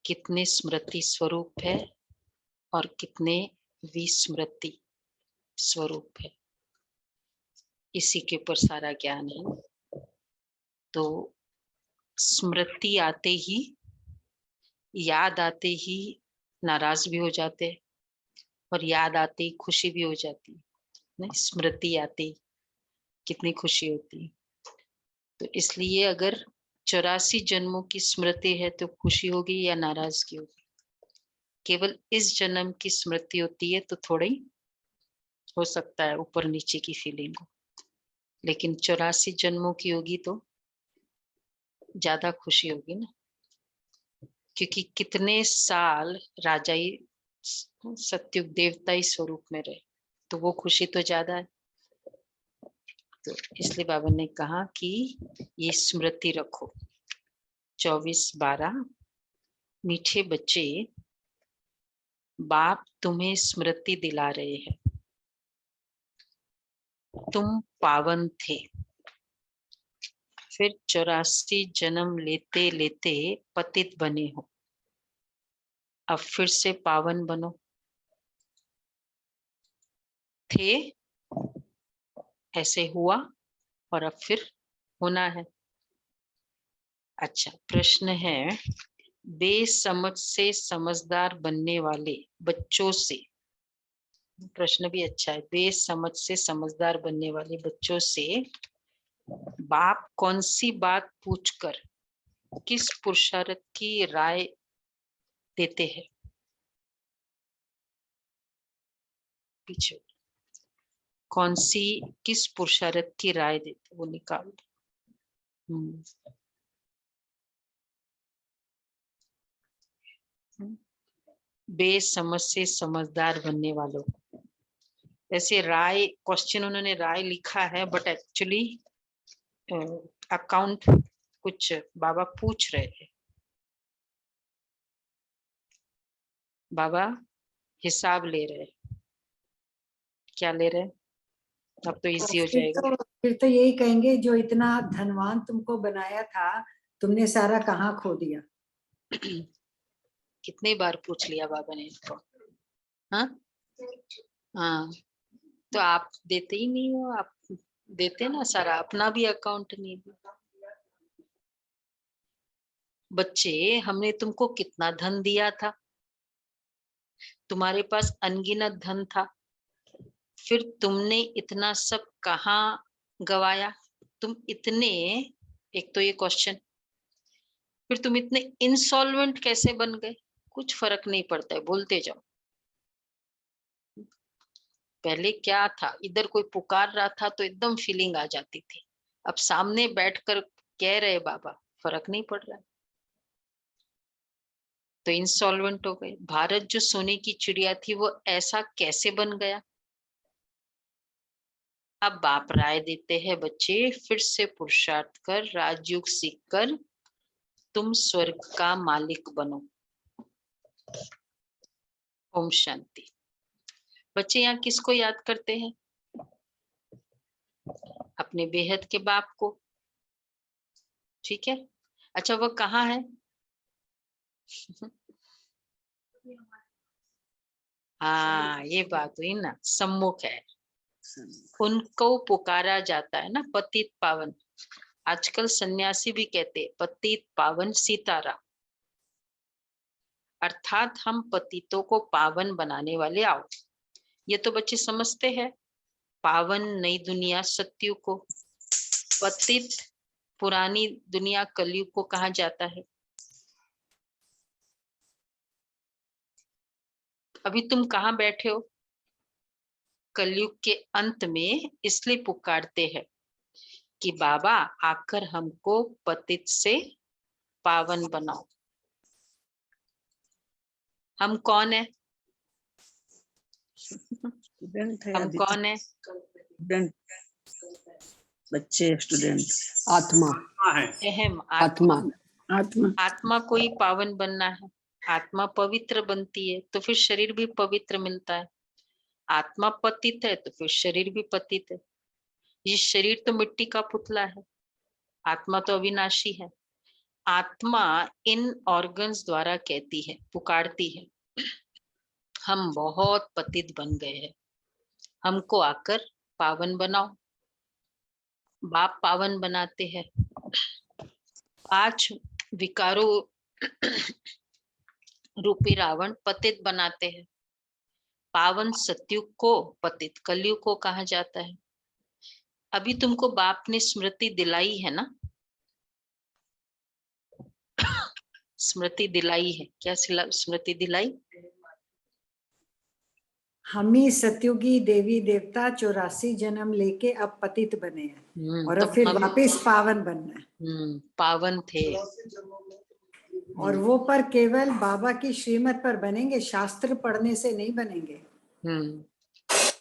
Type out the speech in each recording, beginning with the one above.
कितने स्मृति स्वरूप है और कितने विस्मृति स्वरूप है, इसी के ऊपर सारा ज्ञान है। तो स्मृति आते ही, याद आते ही नाराज भी हो जाते हैं और याद आते ही खुशी भी हो जाती है। नहीं, स्मृति आते ही कितनी खुशी होती है। तो इसलिए अगर 84 जन्मों की स्मृति है तो खुशी होगी या नाराजगी होगी? केवल इस जन्म की स्मृति होती है तो थोड़ी हो सकता है ऊपर नीचे की फीलिंग हो, लेकिन 84 जन्मों की होगी तो ज्यादा खुशी होगी ना, क्योंकि कितने साल राजा ही सत्युग देवता ही स्वरूप में रहे, तो वो खुशी तो ज्यादा है। तो इसलिए बाबा ने कहा कि ये स्मृति रखो। 24/12 मीठे बच्चे, बाप तुम्हें स्मृति दिला रहे हैं, तुम पावन थे, फिर 84 जन्म लेते लेते पतित बने हो, अब फिर से पावन बनो। थे, ऐसे हुआ और अब फिर होना है। अच्छा, प्रश्न है, बेसमझ से समझदार बनने वाले बच्चों से, प्रश्न भी अच्छा है, बेसमझ से समझदार बनने वाले बच्चों से बाप कौन सी बात पूछकर किस पुरुषार्थ की राय देते हैं? पीछे कौन सी, किस पुरुषार्थ की राय देते, वो निकाल। बेसमझ से समझदार बनने वालों, ऐसे राय, क्वेश्चन उन्होंने राय लिखा है बट एक्चुअली अकाउंट कुछ बाबा पूछ रहे थे। बाबा हिसाब ले रहे, क्या ले रहे? अब तो इजी हो जाएगा। फिर तो यही कहेंगे, जो इतना धनवान तुमको बनाया था, तुमने सारा कहाँ खो दिया? कितनी बार पूछ लिया बाबा ने इनको। हाँ हाँ, तो आप देते ही नहीं हो, आप देते ना सारा, अपना भी अकाउंट नहीं दिया। बच्चे, हमने तुमको कितना धन दिया था, तुम्हारे पास अनगिनत धन था, फिर तुमने इतना सब कहाँ गवाया? तुम इतने, एक तो ये क्वेश्चन, फिर तुम इतने इंसॉल्वेंट कैसे बन गए? कुछ फर्क नहीं पड़ता है, बोलते जाओ। पहले क्या था, इधर कोई पुकार रहा था तो एकदम फीलिंग आ जाती थी, अब सामने बैठकर कह रहे बाबा, फर्क नहीं पड़ रहा है, तो इंसॉल्वेंट हो गए। भारत जो सोने की चिड़िया थी वो ऐसा कैसे बन गया? अब बाप राय देते हैं, बच्चे फिर से पुरुषार्थ कर, राजयोग सीख कर तुम स्वर्ग का मालिक बनो। ओम शांति। बच्चे यहाँ किसको याद करते हैं? अपने बेहद के बाप को, ठीक है। अच्छा, वो कहाँ है? हाँ, ये बात हुई ना, सम्मुख है, उनको पुकारा जाता है ना, पतित पावन। आजकल सन्यासी भी कहते पतित पावन सीताराम, अर्थात हम पतितों को पावन बनाने वाले आओ। ये तो बच्चे समझते हैं, पावन नई दुनिया सत्युग को, पतित पुरानी दुनिया कलयुग को कहा जाता है। अभी तुम कहाँ बैठे हो? कलयुग के अंत में, इसलिए पुकारते हैं कि बाबा आकर हमको पतित से पावन बनाओ। हम कौन है? स्टूडेंट है, हम कौन है? स्टूडेंट, बच्चे स्टूडेंट। आत्मा है, अहम आत्मा आत्मा। आत्मा को ही पावन बनना है। आत्मा पवित्र बनती है तो फिर शरीर भी पवित्र मिलता है। आत्मा पतित है तो फिर शरीर भी पतित है। ये शरीर तो मिट्टी का पुतला है, आत्मा तो अविनाशी है। आत्मा इन ऑर्गन्स द्वारा कहती है, पुकारती है, हम बहुत पतित बन गए हैं, हमको आकर पावन बनाओ। बाप पावन बनाते हैं, 5 विकारों रूपी रावण पतित बनाते हैं। पावन सत्युग को पतित कलयुग को कहा जाता है। अभी तुमको बाप ने स्मृति दिलाई है ना, स्मृति दिलाई है। क्या स्मृति दिलाई? हम ही सत्युगी देवी देवता 84 जन्म लेके अब पतित बने हैं और अब फिर वापस पावन बनना है। पावन थे और वो पर केवल बाबा की श्रीमत पर बनेंगे, शास्त्र पढ़ने से नहीं बनेंगे।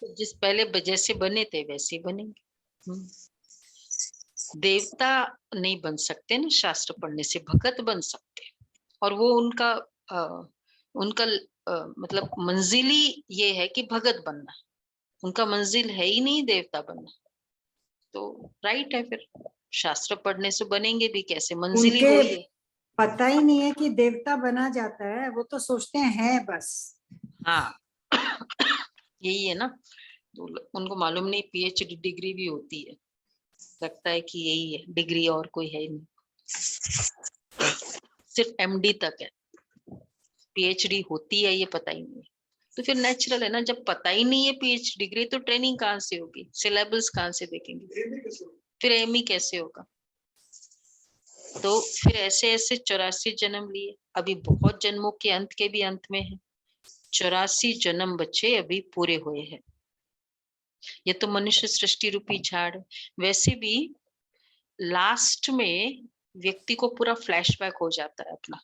जिस पहले जैसे बने थे वैसे बनेंगे। देवता नहीं बन सकते ना शास्त्र पढ़ने से, भगत बन सकते। और वो उनका मतलब मंजिली ये है कि भगत बनना, उनका मंजिल है ही नहीं देवता बनना। तो राइट है, फिर शास्त्र पढ़ने से बनेंगे भी कैसे, मंजिल ही वही है। पता ही नहीं है कि देवता बना जाता है, वो तो सोचते हैं बस। हाँ यही है ना, तो उनको मालूम नहीं पीएचडी डिग्री भी होती है, लगता है कि यही है डिग्री और कोई है नहीं, सिर्फ एमडी तक है, पीएचडी होती है ये पता ही नहीं। तो फिर नेचुरल है ना, जब पता ही नहीं है पीएचडी डिग्री तो ट्रेनिंग कहाँ से होगी, सिलेबस कहाँ से देखेंगे, फिर एमई कैसे होगा। तो फिर ऐसे ऐसे 84 जन्म लिए, अभी बहुत जन्मों के अंत के भी अंत में है। 84 जन्म बच्चे अभी पूरे हुए हैं। ये तो मनुष्य सृष्टि रूपी झाड़। वैसे भी लास्ट में व्यक्ति को पूरा फ्लैशबैक हो जाता है अपना,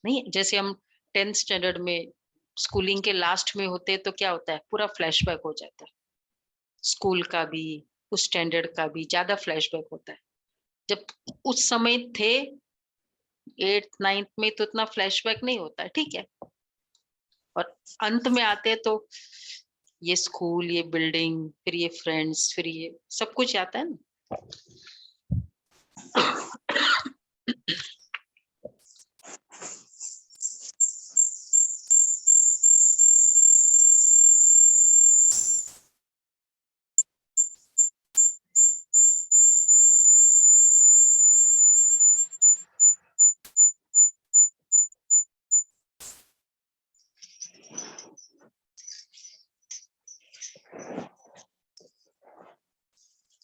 नहीं जैसे हम 10th स्टैंडर्ड में स्कूलिंग के लास्ट में होते हैं तो क्या होता है, पूरा फ्लैशबैक हो जाता है। स्कूल का भी उस स्टैंडर्ड का भी ज्यादा फ्लैशबैक होता है। जब उस समय थे 8th 9th में तो इतना फ्लैशबैक नहीं होता है, ठीक है। और अंत में आते हैं तो ये स्कूल, ये बिल्डिंग, फिर ये फ्रेंड्स, फिर ये सब कुछ आता है ना।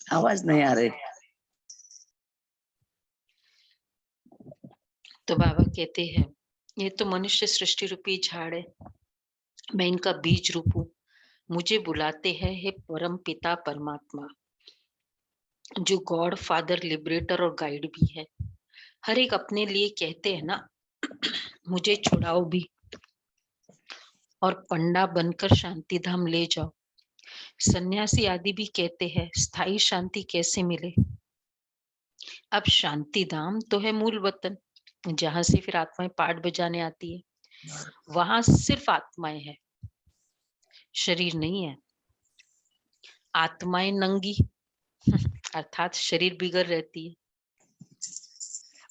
आवाज नहीं आ रही। तो बाबा कहते हैं ये तो मनुष्य सृष्टि रूपी झाड़ है, मैं इनका बीज रूप हूँ। मुझे बुलाते हैं हे परम पिता परमात्मा, जो गॉड फादर लिबरेटर और गाइड भी है। हर एक अपने लिए कहते हैं ना मुझे छुड़ाओ भी और पंडा बनकर शांति धाम ले जाओ। सन्यासी आदि भी कहते हैं स्थायी शांति कैसे मिले। अब शांति धाम तो है मूल वतन, जहां से फिर आत्माएं पाठ बजाने आती है। वहां सिर्फ आत्माएं हैं, शरीर नहीं है। आत्माएं नंगी अर्थात शरीर बिगड़ रहती है,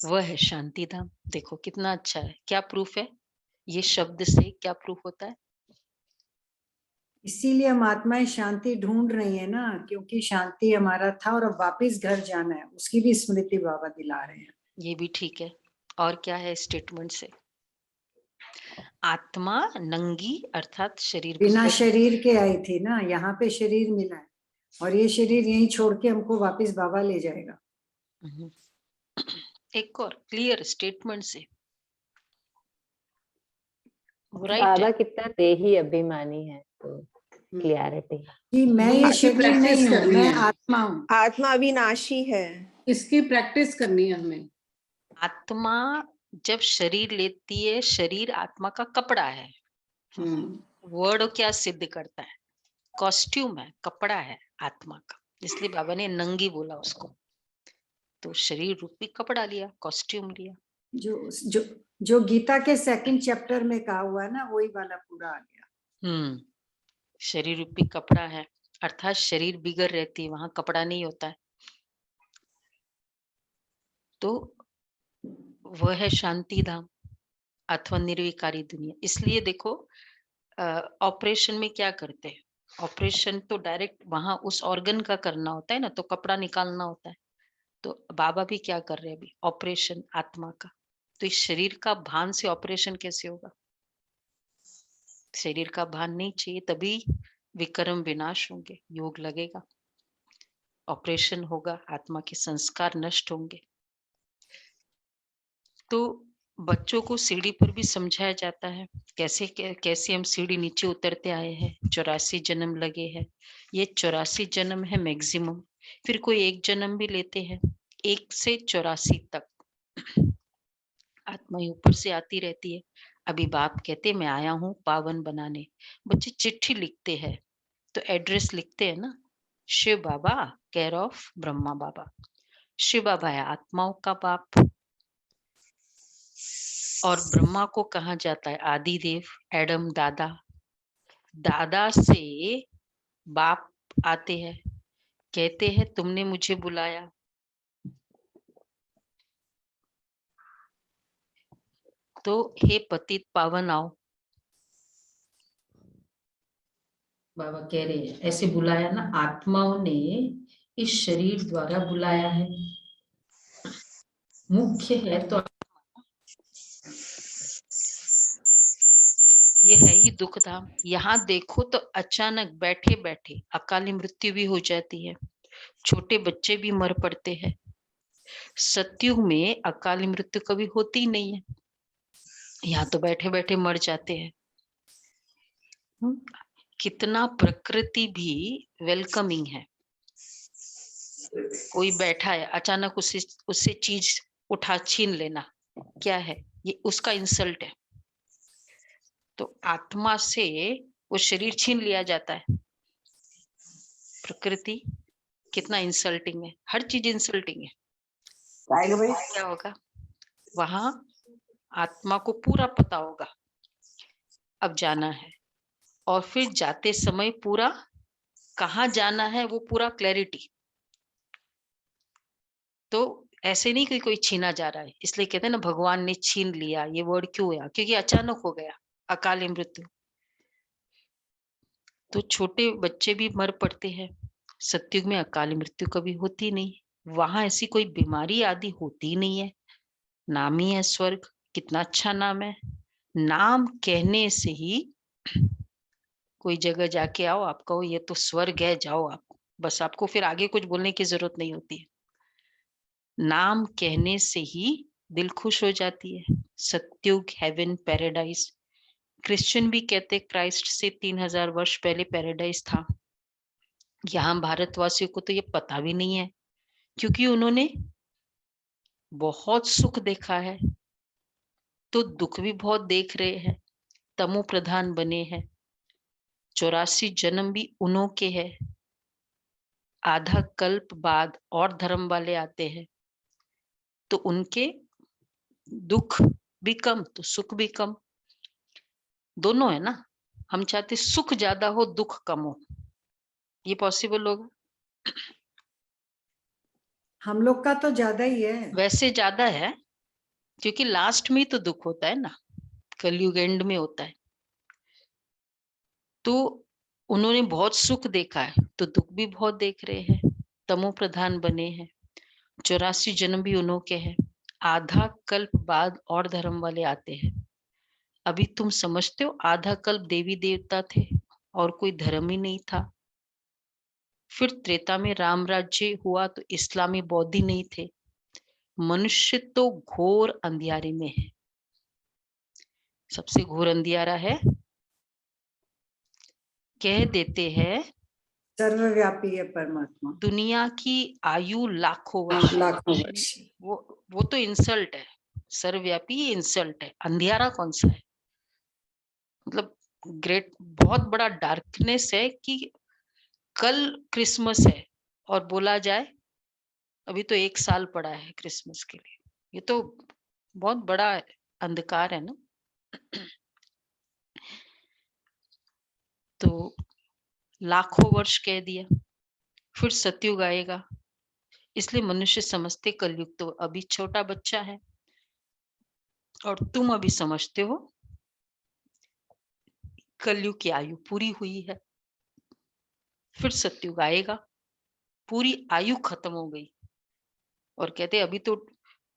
वह है शांति धाम। देखो कितना अच्छा है, क्या प्रूफ है, ये शब्द से क्या प्रूफ होता है। इसीलिए हम आत्माएं शांति ढूंढ रही है ना, क्योंकि शांति हमारा था और अब वापिस घर जाना है, उसकी भी स्मृति बाबा दिला रहे हैं। ये भी ठीक है। और क्या है स्टेटमेंट से, आत्मा नंगी अर्थात शरीर बिना शरीर के आई थी ना, यहाँ पे शरीर मिला है और ये शरीर यहीं छोड़ के हमको वापस बाबा ले जाएगा। एक और क्लियर स्टेटमेंट से बाबा कितना देही अभिमानी है, तो क्लियरिटी कि मैं ये शरीर नहीं हूँ, मैं आत्मा हूँ। आत्मा अविनाशी है, इसकी प्रैक्टिस करनी है हमें। आत्मा जब शरीर लेती है, शरीर आत्मा का कपड़ा है। वर्ड क्या सिद्ध करता है, कॉस्ट्यूम है, कपड़ा है आत्मा का, इसलिए बाबा ने नंगी बोला उसको। तो शरीर रूपी कपड़ा लिया, कॉस्ट्यूम लिया। जो गीता के 2nd चैप्टर में कहा हुआ है ना, वही वाला पूरा आ गया। शरीर रूपी कपड़ा है, अर्थात शरीर बिगड़ रहती है, वहां कपड़ा नहीं होता है। तो वह है शांति धाम अथवा निर्विकारी दुनिया। इसलिए देखो ऑपरेशन में क्या करते हैं, ऑपरेशन तो डायरेक्ट वहां उस ऑर्गन का करना होता है ना, तो कपड़ा निकालना होता है। तो बाबा भी क्या कर रहे हैं अभी, ऑपरेशन आत्मा का। तो इस शरीर का भान से ऑपरेशन कैसे होगा? शरीर का भान नहीं चाहिए, तभी विक्रम विनाश होंगे, योग लगेगा, ऑपरेशन होगा, आत्मा के संस्कार नष्ट होंगे। तो बच्चों को सीढ़ी पर भी समझाया जाता है कैसे कैसे हम सीढ़ी नीचे उतरते आए हैं। 84 जन्म लगे हैं, ये 84 जन्म है मैक्सिमम। फिर कोई एक जन्म भी लेते हैं, 1 से 84 तक आत्मा ऊपर से आती रहती है। अभी बाप कहते मैं आया हूँ पावन बनाने। बच्चे चिट्ठी लिखते हैं तो एड्रेस लिखते हैं ना, शिव बाबा केयर ऑफ ब्रह्मा बाबा। शिव बाबा है आत्माओं का बाप, और ब्रह्मा को कहा जाता है आदि देव, एडम दादा। दादा से बाप आते हैं, कहते हैं तुमने मुझे बुलाया। तो हे पतित पावन आओ, बाबा कह रहे हैं ऐसे बुलाया ना, आत्माओं ने इस शरीर द्वारा बुलाया है। मुख्य है तो ये है ही दुख धाम। यहाँ देखो तो अचानक बैठे बैठे अकाली मृत्यु भी हो जाती है, छोटे बच्चे भी मर पड़ते हैं। सतयुग में अकाली मृत्यु कभी होती ही नहीं है, यहाँ तो बैठे बैठे मर जाते हैं। कितना प्रकृति भी वेलकमिंग है। कोई बैठा है अचानक उससे चीज उठा छीन लेना क्या है, ये उसका इंसल्ट है। तो आत्मा से वो शरीर छीन लिया जाता है। प्रकृति कितना इंसल्टिंग है, हर चीज इंसल्टिंग है। क्या होगा वहां, आत्मा को पूरा पता होगा अब जाना है, और फिर जाते समय पूरा कहाँ जाना है वो पूरा क्लैरिटी। तो ऐसे नहीं कि कोई छीना जा रहा है, इसलिए कहते हैं ना भगवान ने छीन लिया, ये वर्ड क्यों है, क्योंकि अचानक हो गया अकाली मृत्यु। तो छोटे बच्चे भी मर पड़ते हैं। सतयुग में अकाली मृत्यु कभी होती नहीं, वहां ऐसी कोई बीमारी आदि होती नहीं है। नाम ही है स्वर्ग, कितना अच्छा नाम है। नाम कहने से ही कोई जगह जाके आओ, आप कहो ये तो स्वर्ग है, जाओ आप, बस आपको फिर आगे कुछ बोलने की जरूरत नहीं होती है। नाम कहने से ही दिल खुश हो जाती है। सतयुग, हेवन, पैराडाइज। क्रिश्चियन भी कहते क्राइस्ट से 3000 वर्ष पहले पैराडाइज था। यहाँ भारतवासियों को तो ये पता भी नहीं है, क्योंकि उन्होंने बहुत सुख देखा है, तो दुख भी बहुत देख रहे हैं, तमो प्रधान बने हैं। 84 जन्म भी उन्हों के हैं। आधा कल्प बाद और धर्म वाले आते हैं, तो उनके दुख भी कम तो सुख भी कम, दोनों है ना। हम चाहते सुख ज्यादा हो दुख कम हो, ये पॉसिबल होगा? हम लोग का तो ज्यादा ही है। वैसे ज्यादा है, क्योंकि लास्ट में ही तो दुख होता है ना, कलयुग एंड में होता है। तो उन्होंने बहुत सुख देखा है, तो दुख भी बहुत देख रहे हैं, तमो प्रधान बने हैं। 84 जन्म भी उन्हों के हैं। आधा कल्प बाद और धर्म वाले आते हैं। अभी तुम समझते हो आधा कल्प देवी देवता थे और कोई धर्म ही नहीं था। फिर त्रेता में राम राज्य हुआ तो इस्लामी बौद्धि नहीं थे। मनुष्य तो घोर अंधियारे में है, सबसे घोर अंधियारा है। कह देते हैं सर्वव्यापी है परमात्मा, दुनिया की आयु लाखों वर्ष। लाखों वर्ष। वो तो इंसल्ट है, सर्वव्यापी इंसल्ट है। अंधियारा कौन सा है, मतलब ग्रेट बहुत बड़ा डार्कनेस है कि कल क्रिसमस है और बोला जाए अभी तो 1 साल पड़ा है क्रिसमस के लिए, ये तो बहुत बड़ा अंधकार है ना। तो लाखों वर्ष कह दिया, फिर सतयुग आएगा। इसलिए मनुष्य समझते कलयुग तो अभी छोटा बच्चा है, और तुम अभी समझते हो कलयुग की आयु पूरी हुई है, फिर सतयुग आएगा, पूरी आयु खत्म हो गई। और कहते अभी तो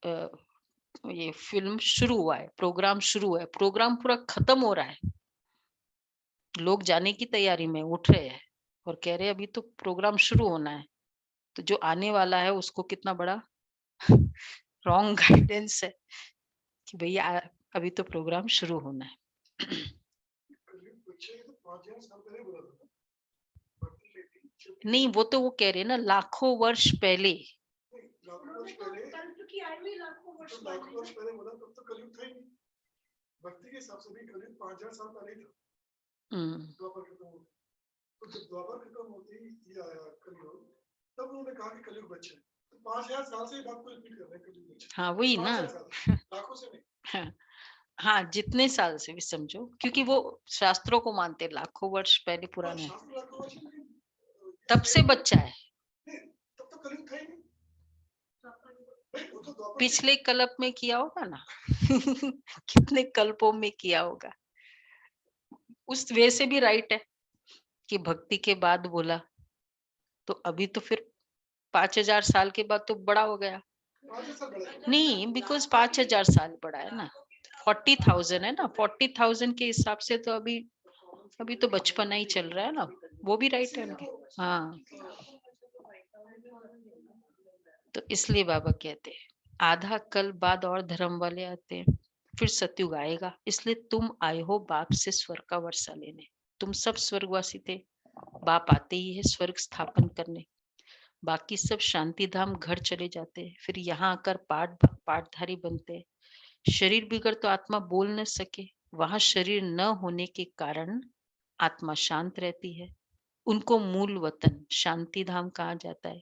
ये फिल्म शुरू हुआ है, प्रोग्राम शुरू हुआ है, प्रोग्राम पूरा खत्म हो रहा है, लोग जाने की तैयारी में उठ रहे हैं और कह रहे हैं अभी तो प्रोग्राम शुरू होना है। तो जो आने वाला है उसको कितना बड़ा रॉन्ग गाइडेंस है कि भैया अभी तो प्रोग्राम शुरू होना है। नहीं, वो तो वो कह रहे हैं ना, लाखों वर्ष पहले। लाखों वर्ष पहले बोला, तब तो कलयुग था ही नहीं। भक्ति के हिसाब से भी कलयुग 5000 साल पहले था। द्वापर खत्म हो, तो जब द्वापर खत्म होते ही ये आया कलयुग, तब उन्होंने कहा कि कलयुग बच्चा है। तो 5000 साल से ये बात को रिपीट कर रहे हैं, कलयुग बच्चा। हाँ वही ना, लाखों से नहीं। हाँ जितने साल से भी समझो, क्योंकि वो शास्त्रों को मानते लाखों वर्ष पहले पुराने, तब से बच्चा है। तब तो कलयुग था ही नहीं। पिछले कल्प में किया होगा ना कितने कल्पों में किया होगा, उस वे से भी राइट है कि भक्ति के बाद बोला, तो अभी तो फिर 5000 साल के बाद तो बड़ा हो गया। नहीं, बिकॉज 5000 साल बड़ा है ना, 40,000 है ना, 40,000 के हिसाब से तो अभी तो बचपना ही चल रहा है ना, वो भी राइट है उनके। हाँ, तो इसलिए बाबा कहते हैं आधा कल बाद और धर्म वाले आते हैं, फिर सतयुग आएगा, इसलिए तुम आए हो बाप से स्वर्ग का वर्षा लेने। तुम सब स्वर्गवासी थे, बाप आते ही है स्वर्ग स्थापन करने, बाकी सब शांति धाम घर चले जाते हैं, फिर यहाँ आकर पाठधारी बनते हैं। शरीर बिगड़ तो आत्मा बोल न सके, वहां शरीर न होने के कारण आत्मा शांत रहती है। उनको मूल वतन शांति धाम कहा जाता है।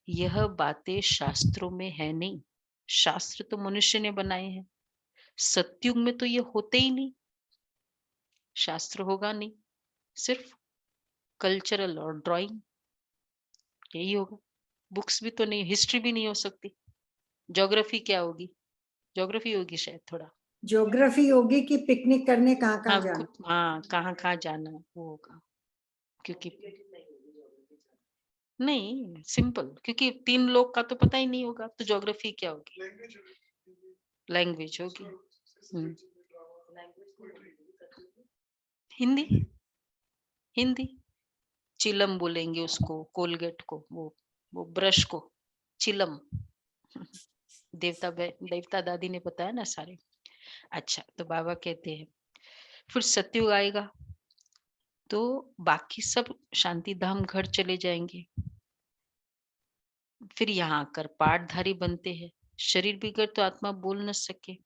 यह बातें शास्त्रों में है नहीं, शास्त्र तो मनुष्य ने बनाए हैं। सतयुग में तो ये होते ही नहीं, शास्त्र होगा नहीं, सिर्फ कल्चरल और ड्राइंग यही होगा। बुक्स भी तो नहीं, हिस्ट्री भी नहीं हो सकती, ज्योग्राफी क्या होगी, ज्योग्राफी होगी शायद थोड़ा, ज्योग्राफी होगी कि पिकनिक करने कहाँ कहाँ जाना। हाँ कहाँ जाना वो होगा, क्योंकि नहीं सिंपल, क्योंकि 3 लोग का तो पता ही नहीं होगा, तो ज्योग्राफी क्या होगी, लैंग्वेज होगी। हिंदी, हिंदी चिलम बोलेंगे उसको, कोलगेट को, वो ब्रश को चिलम देवता दादी ने बताया ना सारे। अच्छा, तो बाबा कहते हैं फिर सतयुग आएगा तो बाकी सब शांति धाम घर चले जाएंगे, फिर यहाँ आकर पाठधारी बनते हैं। शरीर बिगड़ तो आत्मा बोल न सके,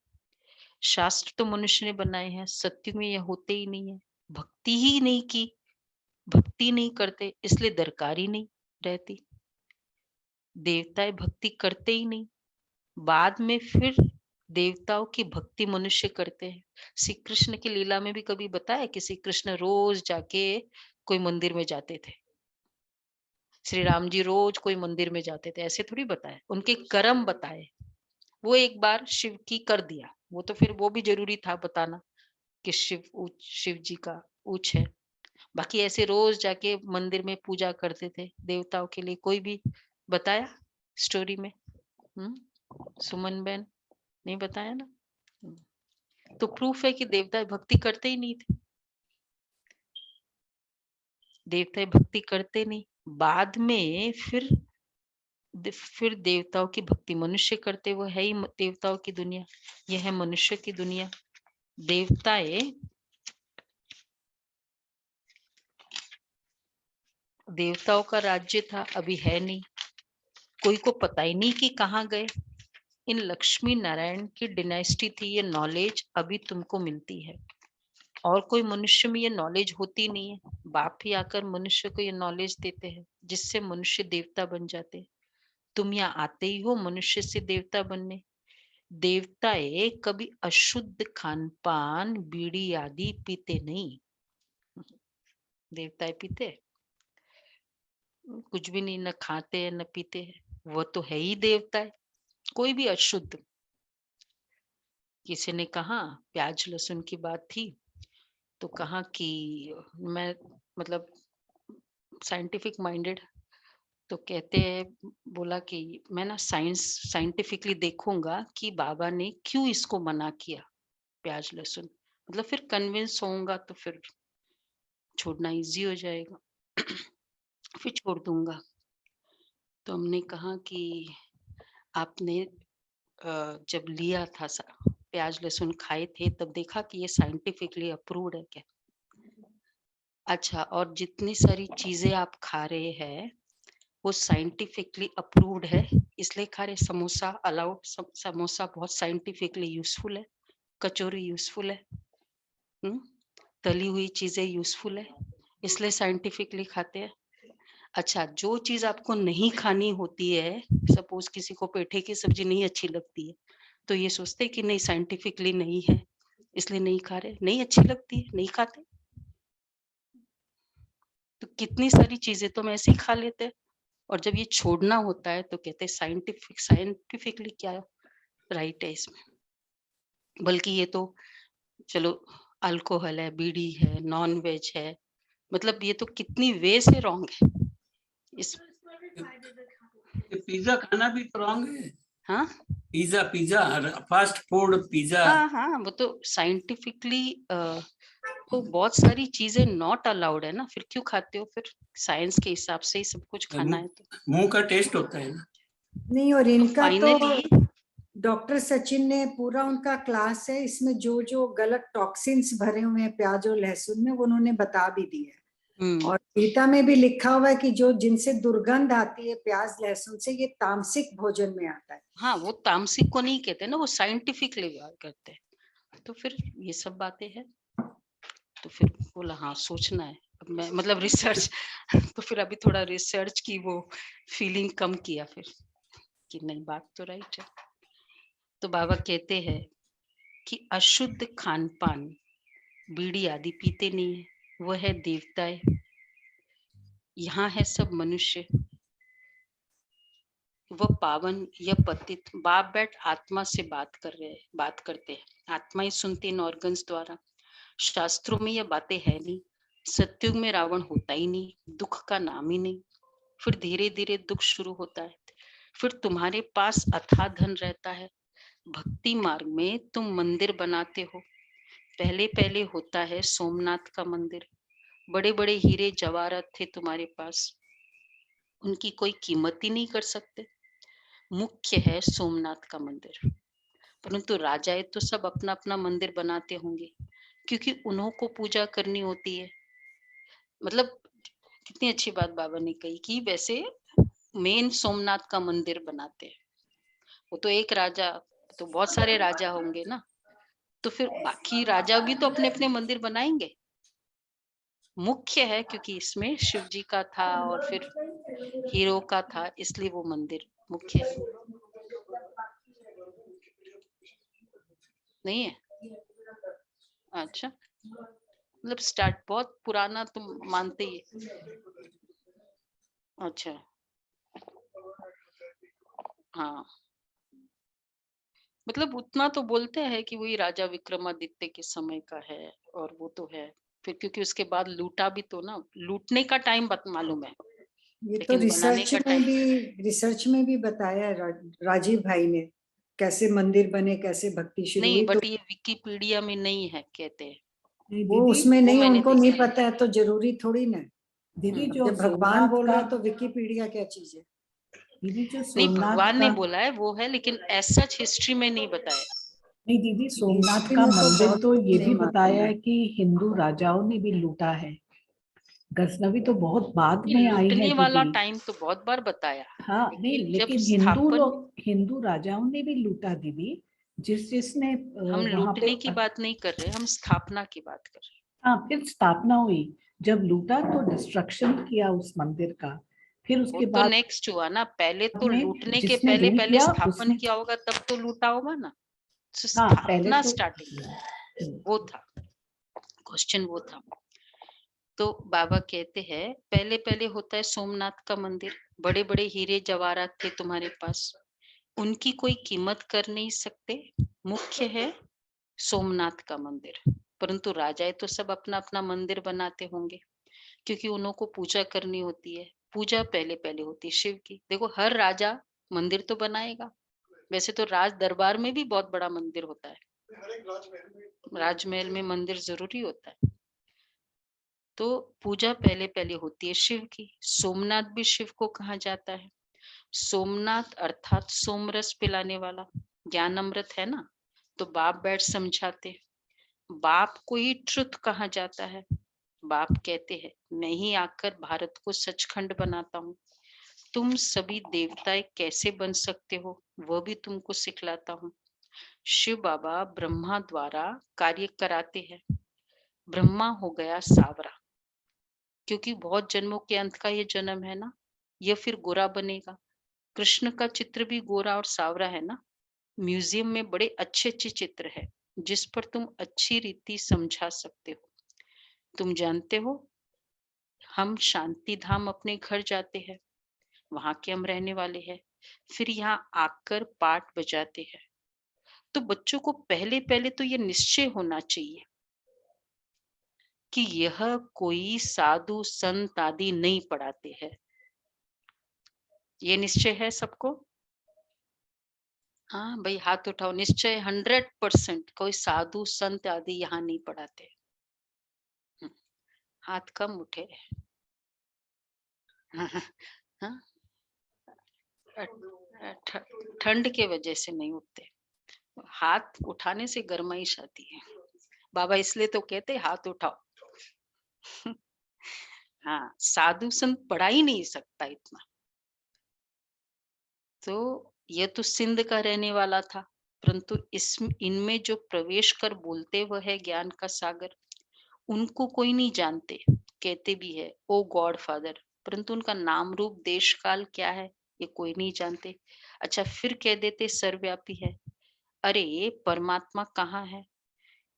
शास्त्र तो मनुष्य ने बनाए हैं, सतयुग में यह होते ही नहीं है। भक्ति ही नहीं की, भक्ति नहीं करते, इसलिए दरकार ही नहीं रहती। देवताएं भक्ति करते ही नहीं, बाद में फिर देवताओं की भक्ति मनुष्य करते हैं। श्री कृष्ण की लीला में भी कभी बताया कि श्री कृष्ण रोज जाके कोई मंदिर में जाते थे, श्री राम जी रोज कोई मंदिर में जाते थे, ऐसे थोड़ी बताया, उनके कर्म बताए। वो एक बार शिव की कर दिया, वो तो फिर वो भी जरूरी था बताना कि शिव जी का उच्च है। बाकी ऐसे रोज जाके मंदिर में पूजा करते थे देवताओं के लिए, कोई भी बताया स्टोरी में? सुमन बहन नहीं बताया ना। तो प्रूफ है कि देवता भक्ति करते ही नहीं थे, देवता भक्ति करते नहीं। बाद में फिर देवताओं की भक्ति मनुष्य करते, वो है ही देवताओं की दुनिया, यह है मनुष्य की दुनिया। देवताओं का राज्य था, अभी है नहीं, कोई को पता ही नहीं कि कहाँ गए। इन लक्ष्मी नारायण की डिनाइस्टी थी, ये नॉलेज अभी तुमको मिलती है, और कोई मनुष्य में ये नॉलेज होती नहीं है। बाप ही आकर मनुष्य को ये नॉलेज देते हैं, जिससे मनुष्य देवता बन जाते हैं। तुम यहाँ आते ही हो मनुष्य से देवता बनने। देवताएं कभी अशुद्ध खान पान बीड़ी आदि पीते नहीं, देवताएं पीते कुछ भी नहीं, न खाते हैं न पीते हैं, वो तो है ही देवता है। कोई भी अशुद्ध किसी ने कहा प्याज लहसुन की बात थी, तो कहा कि मैं मतलब साइंटिफिक माइंडेड, तो कहते हैं, बोला कि मैं ना साइंटिफिकली देखूंगा कि बाबा ने क्यों इसको मना किया प्याज लहसुन, मतलब फिर कन्विंस होऊंगा तो फिर छोड़ना इजी हो जाएगा। फिर छोड़ दूंगा। तो हमने कहा कि आपने जब लिया था प्याज लहसुन खाए थे तब देखा कि ये साइंटिफिकली अप्रूव्ड है क्या? अच्छा, और जितनी सारी चीजें आप खा रहे हैं वो साइंटिफिकली अप्रूव्ड है इसलिए खा रहे? समोसा अलाउड, समोसा बहुत साइंटिफिकली यूजफुल है, कचौरी यूजफुल है, तली हुई चीजें यूजफुल है इसलिए साइंटिफिकली खाते हैं। अच्छा, जो चीज आपको नहीं खानी होती है, सपोज किसी को पेठे की सब्जी नहीं अच्छी लगती है, तो ये सोचते कि नहीं साइंटिफिकली नहीं है इसलिए नहीं खा रहे, नहीं अच्छी लगती है नहीं खाते। तो कितनी सारी चीजें तो हम ऐसे ही खा लेते हैं, और जब ये छोड़ना होता है तो कहते हैं साइंटिफिकली क्या राइट है इसमें। बल्कि ये तो चलो अल्कोहल है, बीड़ी है, नॉन वेज है, मतलब ये तो कितनी वे से रॉन्ग है इस। पिज्जा खाना भी तो रॉन्ग है। हाँ, पिज्जा फास्ट फूड पिज्जा। हाँ, वो तो साइंटिफिकली तो बहुत सारी चीजें नॉट अलाउड है ना, फिर क्यों खाते हो? फिर साइंस के हिसाब से ही सब कुछ खाना है तो मुंह का टेस्ट होता है ना। नहीं, और इनका तो फाइनली डॉक्टर सचिन ने पूरा उनका क्लास है, इसमें जो जो गलत टॉक्सिन्स भरे हुए हैं प्याज और लहसुन में वो उन्होंने बता भी दिए है। और गीता में भी लिखा हुआ है कि जो जिनसे दुर्गंध आती है प्याज लहसुन से, ये तामसिक भोजन में आता है। हाँ, वो तामसिक को नहीं कहते ना, वो साइंटिफिकली करते हैं। तो फिर ये सब बातें हैं, तो फिर बोला हाँ सोचना है। अब मैं मतलब रिसर्च तो फिर अभी थोड़ा रिसर्च की वो फीलिंग कम किया फिर कि नहीं बात तो राइट है। तो बाबा कहते हैं कि अशुद्ध खान पान, बीड़ी आदि पीते नहीं है, वह है देवताएं, यहाँ है सब मनुष्य, वह पावन या पतित। बाप बैठ आत्मा से बात करते हैं, आत्मा ही सुनती इन ऑर्गन्स द्वारा। शास्त्रों में यह बातें है नहीं। सत्युग में रावण होता ही नहीं, दुख का नाम ही नहीं। फिर धीरे धीरे दुख शुरू होता है। फिर तुम्हारे पास अथाह धन रहता है, भक्ति मार्ग में तुम मंदिर बनाते हो। पहले पहले होता है सोमनाथ का मंदिर, बड़े बड़े हीरे जवाहरात थे तुम्हारे पास, उनकी कोई कीमत ही नहीं कर सकते। मुख्य है सोमनाथ का मंदिर। परंतु राजाएं तो सब अपना अपना मंदिर बनाते होंगे, क्योंकि उन्हों को पूजा करनी होती है। मतलब कितनी अच्छी बात बाबा ने कही कि वैसे मेन सोमनाथ का मंदिर बनाते हैं। वो तो एक राजा, तो बहुत सारे राजा होंगे ना, तो फिर बाकी राजा भी तो अपने अपने मंदिर बनाएंगे। मुख्य है क्योंकि इसमें शिव जी का था और फिर हीरो का था, इसलिए वो मंदिर मुख्य है। नहीं है? अच्छा, मतलब स्टार्ट बहुत पुराना तुम मानते ही। अच्छा, हाँ, मतलब उतना तो बोलते हैं कि वही राजा विक्रमादित्य के समय का है, और वो तो है फिर, क्योंकि उसके बाद लूटा भी तो ना, लूटने का टाइम मालूम है, ये तो लेकिन बनाने का टाइम रिसर्च में भी बताया है राजीव भाई ने, कैसे मंदिर बने, कैसे भक्ति शुरू नहीं, हुई। बट तो ये विकिपीडिया में नहीं है कहते हैं। वो उसमें नहीं, मैंने उनको नहीं पता है तो जरूरी थोड़ी ना। दीदी जो जब भगवान सोमनाथ बोल का, रहा है तो विकिपीडिया क्या चीज है? दीदी जो नहीं, सोमनाथ भगवान ने का, बोला है वो है, लेकिन ऐसा हिस्ट्री में नहीं बताया। नहीं दीदी, सोमनाथ हिस्ट्री का में तो मंदिर बहुत तो ये नहीं भी मालूम बताया है। है कि हिंदू राजाओं ने भी लूटा है। गजनवी तो बहुत बाद ये में आई है लूटने वाला दीदी। टाइम तो बहुत बार बताया, हाँ नहीं, जब लेकिन हिंदू स्थापन, लोग, हिंदू राजाओं ने भी लूटा दीदी। जिसने हम वहां पे, लूटने की बात नहीं कर रहे, हम स्थापना की बात कर रहे। हाँ फिर स्थापना हुई। जब लूटा तो डिस्ट्रक्शन किया उस मंदिर का। फिर वो उसके तो बाद नेक्स्ट हुआ ना, पहले तो में लूटने के जिसने पहले रूल पहले किया स्थापन उसने, किया होगा, तब तो लूटा होगा ना। तो हाँ पहले स्थापना तो, स्टार्टिंग वो था, क्वेश्चन वो था। तो बाबा कहते हैं पहले पहले होता है सोमनाथ का मंदिर, बड़े बड़े हीरे जवाहरात थे तुम्हारे पास, उनकी कोई कीमत कर नहीं सकते। मुख्य है सोमनाथ का मंदिर, परंतु राजाएं तो सब अपना अपना मंदिर बनाते होंगे, क्योंकि उन्हों को पूजा करनी होती है। पूजा पहले पहले होती है शिव की। देखो हर राजा मंदिर तो बनाएगा, वैसे तो राज दरबार में भी बहुत बड़ा मंदिर होता है, हर एक राजमहल में मंदिर जरूरी होता है। तो पूजा पहले पहले होती है शिव की। सोमनाथ भी शिव को कहा जाता है। सोमनाथ अर्थात सोमरस पिलाने वाला, ज्ञान अमृत है ना, तो बाप बैठ समझाते। बाप को ही ट्रुथ कहा जाता है। बाप कहते हैं मैं ही आकर भारत को सचखंड बनाता हूँ, तुम सभी देवताएं कैसे बन सकते हो वह भी तुमको सिखलाता हूँ। शिव बाबा ब्रह्मा द्वारा कार्य कराते हैं। ब्रह्मा हो गया सावरा, क्योंकि बहुत जन्मों के अंत का ये जन्म है ना, यह फिर गोरा बनेगा। कृष्ण का चित्र भी गोरा और सावरा है ना। म्यूजियम में बड़े अच्छे अच्छे चित्र है जिस पर तुम अच्छी रीति समझा सकते हो। तुम जानते हो हम शांति धाम अपने घर जाते हैं, वहां के हम रहने वाले हैं, फिर यहाँ आकर पाठ बजाते हैं। तो बच्चों को पहले पहले तो ये निश्चय होना चाहिए कि यह कोई साधु संत आदि नहीं पढ़ाते हैं। ये निश्चय है सबको? हाँ भाई हाथ उठाओ। निश्चय 100%, कोई साधु संत आदि यहाँ नहीं पढ़ाते। हाथ कम उठे। हाँ, ठंड के वजह से नहीं उठते। हाथ उठाने से गर्माइश आती है। बाबा इसलिए तो कहते हाथ उठाओ। हाँ, साधु संत पढ़ा ही नहीं सकता इतना। तो यह तो सिंध का रहने वाला था, परंतु इनमें जो प्रवेश कर बोलते वह है ज्ञान का सागर। उनको कोई नहीं जानते, कहते भी है ओ गॉड फादर, परंतु उनका नाम रूप देश काल क्या है ये कोई नहीं जानते। अच्छा, फिर कह देते सर्वव्यापी है। अरे परमात्मा कहाँ है?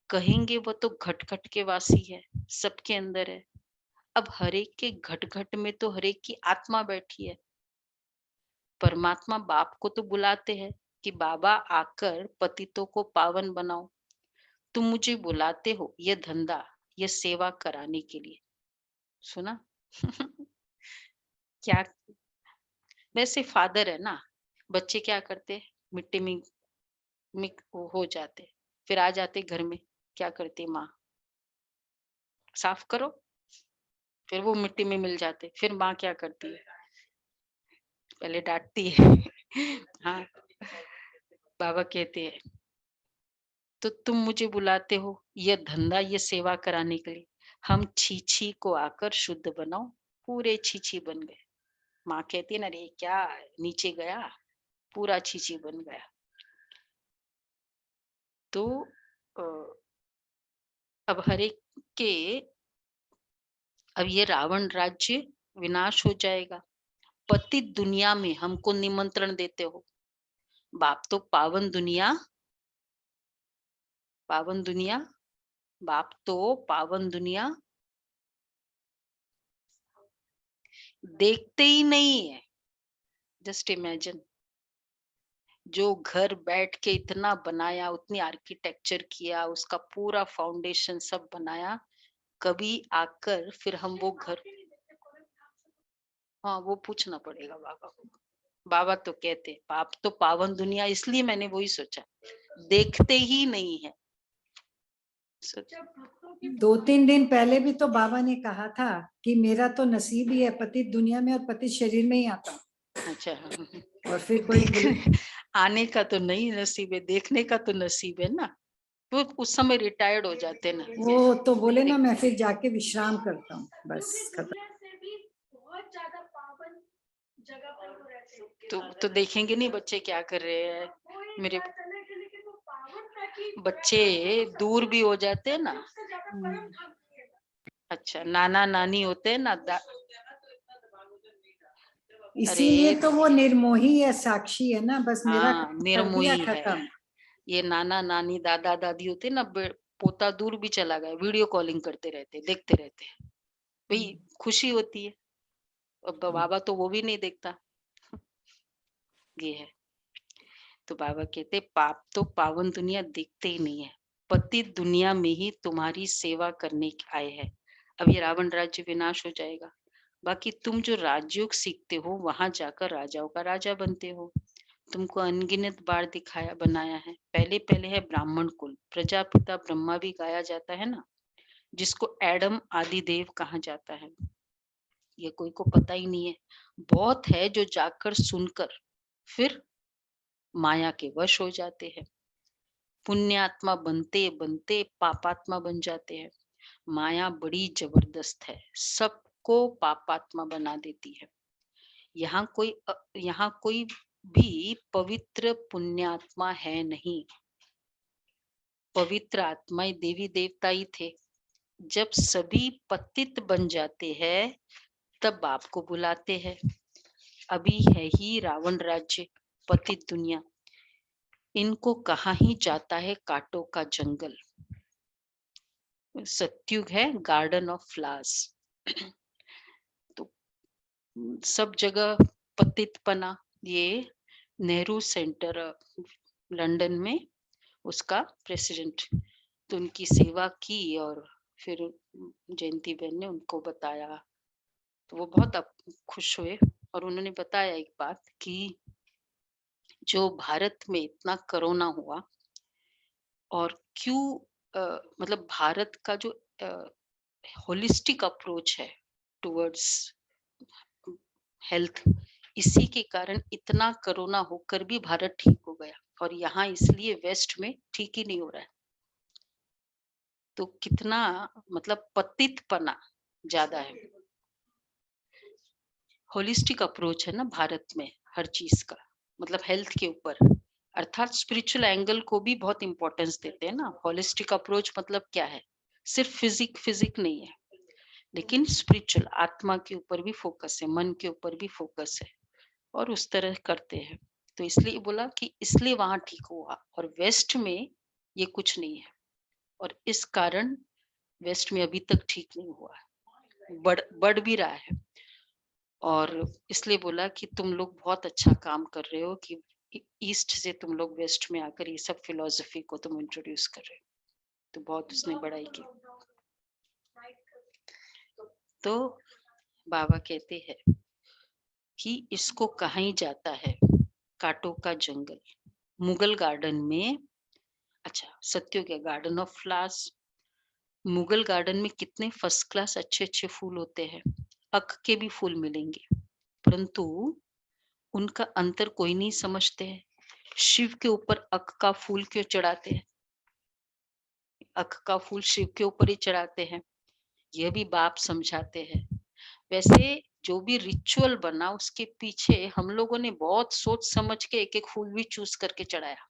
कहेंगे वो तो घट घट के वासी है, सबके अंदर है। अब हरेक के घट घट में तो हरेक की आत्मा बैठी है। परमात्मा बाप को तो बुलाते हैं कि बाबा आकर पतितों को पावन बनाओ। तुम मुझे बुलाते हो ये धंधा, ये सेवा कराने के लिए। सुना? क्या वैसे फादर है ना, बच्चे क्या करते, मिट्टी में हो जाते, फिर आ जाते घर में, क्या करती माँ? साफ करो, फिर वो मिट्टी में मिल जाते, फिर माँ क्या करती है? पहले डांटती है। हाँ, बाबा कहते हैं तो तुम मुझे बुलाते हो ये धंधा, ये सेवा कराने के लिए। हम छीछी को आकर शुद्ध बनाओ। पूरे छीछी बन गए। माँ कहती है ना, रे क्या नीचे गया, पूरा छीछी बन गया। तो अब हरेक के, अब ये रावण राज्य विनाश हो जाएगा। पतित दुनिया में हमको निमंत्रण देते हो। बाप तो पावन दुनिया, पावन दुनिया, बाप तो पावन दुनिया देखते ही नहीं है। जस्ट इमेजिन, जो घर बैठ के इतना बनाया, उतनी आर्किटेक्चर किया, उसका पूरा फाउंडेशन सब बनाया, कभी आकर फिर हम वो घर, हाँ वो पूछना पड़ेगा बाबा को। बाबा तो कहते पाप तो पावन दुनिया, इसलिए मैंने वही सोचा, देखते ही नहीं है। 2-3 दिन पहले भी तो बाबा ने कहा था कि मेरा तो नसीब ही है पतित दुनिया में और पतित शरीर में ही आता हूँ। अच्छा, और फिर कोई आने का तो नहीं नसीब है, देखने का तो नसीब है ना। वो उस समय रिटायर्ड हो जाते ना। वो तो बोले ना मैं फिर जाके विश्राम करता हूँ, बस खत्म। तो देखेंगे नहीं बच्चे क्या कर रहे हैं। मेरे बच्चे दूर भी हो जाते हैं ना। अच्छा, नाना नानी होते हैं ना, इसीलिए तो वो निर्मोही है, साक्षी है ना, बस मेरा हाँ, कर निर्मोही दिया, है। खत्म। ये नाना नानी दादा दादी होते ना, पोता दूर भी चला गया, वीडियो कॉलिंग करते रहते, देखते रहते, भाई खुशी होती है। अब बाबा तो वो भी नहीं देखता। ये है। तो बाबा कहते पाप तो पावन दुनिया देखते ही नहीं है, पतित दुनिया में ही तुम्हारी सेवा करने आए हैं। अब ये रावण राज्य विनाश हो जाएगा, बाकी तुम जो राजयोग सीखते हो वहां जाकर राजाओं का राजा बनते हो। तुमको अनगिनत बार दिखाया बनाया है। पहले पहले है ब्राह्मण कुल, प्रजापिता ब्रह्मा भी गाया जाता है ना, जिसको एडम आदि देव कहा जाता है। ये कोई को पता ही नहीं है। बहुत है जो जाकर सुनकर फिर माया के वश हो जाते हैं। पुण्यात्मा बनते बनते पापात्मा बन जाते हैं। माया बड़ी जबरदस्त है, सबको पापात्मा बना देती है। यहाँ कोई भी पवित्र पुण्यात्मा है नहीं। पवित्र आत्माएं देवी देवता ही थे। जब सभी पतित बन जाते हैं तब बाप को बुलाते हैं। अभी है ही रावण राज्य, पतित दुनिया। इनको कहाँ ही जाता है कांटों का जंगल। सत्युग है गार्डन ऑफ फ्लावर्स। तो सब जगह पतितपना। ये नेहरू सेंटर लंदन में उसका प्रेसिडेंट, तो उनकी सेवा की और फिर जयंती बहन ने उनको बताया, तो वो बहुत खुश हुए। और उन्होंने बताया एक बात कि जो भारत में इतना कोरोना हुआ और क्यों मतलब भारत का जो होलिस्टिक अप्रोच है टुवर्ड्स हेल्थ, इसी के कारण इतना कोरोना होकर भी भारत ठीक हो गया, और यहाँ इसलिए वेस्ट में ठीक ही नहीं हो रहा है। तो कितना मतलब पतितपना ज्यादा है। होलिस्टिक अप्रोच है ना भारत में हर चीज का, मतलब हेल्थ के ऊपर, अर्थात स्पिरिचुअल एंगल को भी बहुत इंपॉर्टेंस देते हैं ना। होलिस्टिक अप्रोच मतलब क्या है, सिर्फ फिजिक नहीं है, लेकिन स्पिरिचुअल आत्मा के ऊपर भी फोकस है, मन के ऊपर भी फोकस है, और उस तरह करते हैं। तो इसलिए बोला कि इसलिए वहां ठीक हुआ, और वेस्ट में ये कुछ नहीं है, और इस कारण वेस्ट में अभी तक ठीक नहीं हुआ है, बढ़ भी रहा है। और इसलिए बोला कि तुम लोग बहुत अच्छा काम कर रहे हो कि ईस्ट से तुम लोग वेस्ट में आकर ये सब फिलॉसफी को तुम इंट्रोड्यूस कर रहे हो। तो बहुत उसने बड़ाई की। तो बाबा कहते हैं कि इसको कहा ही जाता है कांटों का जंगल। मुगल गार्डन में, अच्छा सत्यो के garden of flowers, Mughal garden में कितने फर्स्ट क्लास अच्छे अच्छे फूल होते हैं, अक के भी फूल मिलेंगे, परंतु उनका अंतर कोई नहीं समझते हैं। शिव के ऊपर अक का फूल क्यों चढ़ाते हैं? अक का फूल शिव के ऊपर ही चढ़ाते हैं, यह भी बाप समझाते हैं। वैसे जो भी रिचुअल बना उसके पीछे हम लोगों ने बहुत सोच समझ के एक एक फूल भी चूज करके चढ़ाया,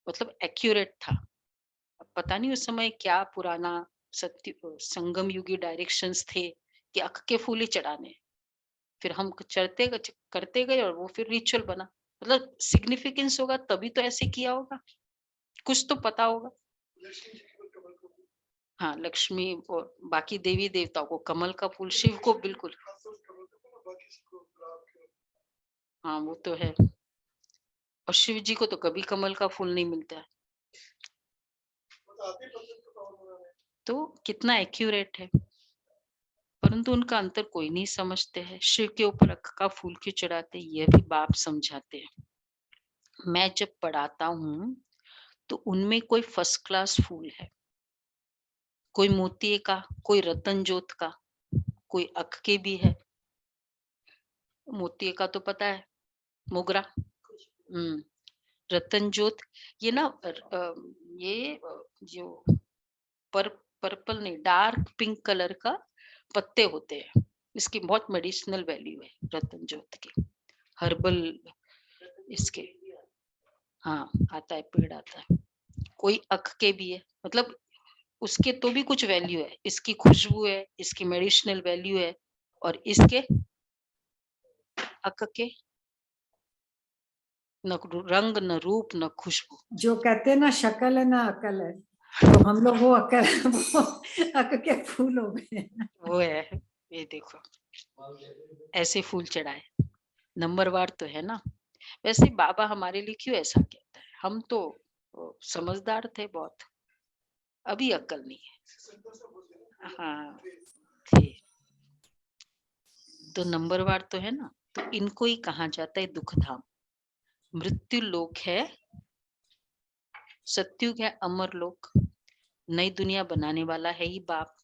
मतलब एक्यूरेट था। पता नहीं उस समय क्या पुराना सत्य संगम युगी डायरेक्शंस थे कि अक के फूल ही चढ़ाने, फिर हम करते गए और वो फिर रिचुअल बना। मतलब सिग्निफिकेंस होगा तभी तो ऐसे किया होगा, कुछ तो पता होगा। हाँ, लक्ष्मी और बाकी देवी देवताओं को कमल का फूल, शिव को बिल्कुल, हाँ वो तो है। और शिव जी को तो कभी कमल का फूल नहीं मिलता है, तो कितना एक्यूरेट है। परंतु उनका अंतर कोई नहीं समझते हैं। शिव के ऊपर अक का फूल क्यों चढ़ाते, यह भी बाप समझाते हैं। मैं जब पढ़ाता हूँ तो उनमें कोई फर्स्ट क्लास फूल है, कोई मोतिये का, कोई रतन जोत का, कोई अक के भी है। मोतिये का तो पता है, मोगरा। रतन जोत ये ना ये जो पर्पल नहीं, डार्क पिंक कलर का पत्ते होते हैं, इसकी बहुत मेडिसिनल वैल्यू है रतन जोत की, हर्बल इसके, हाँ आता है, पेड़ आता है। कोई अक के भी है, मतलब उसके तो भी कुछ वैल्यू है, इसकी खुशबू है, इसकी मेडिसिनल वैल्यू है, और इसके अक के न रंग न रूप न खुशबू। जो कहते हैं ना शक्ल है ना अकल है, तो हम लोग वो अकल वो अक के फूल हो गए। वो है, ये देखो ऐसे फूल चढ़ाए, नंबरवार तो है ना। वैसे बाबा हमारे लिए क्यों ऐसा कहता है, हम तो वो समझदार थे बहुत, अभी अक्ल नहीं है। हाँ थे, तो नंबरवार तो है ना, तो इनको ही कहा जाता है दुख धाम। मृत्यु लोक है, सत्युग है अमर लोक, नई दुनिया बनाने वाला है ही बाप,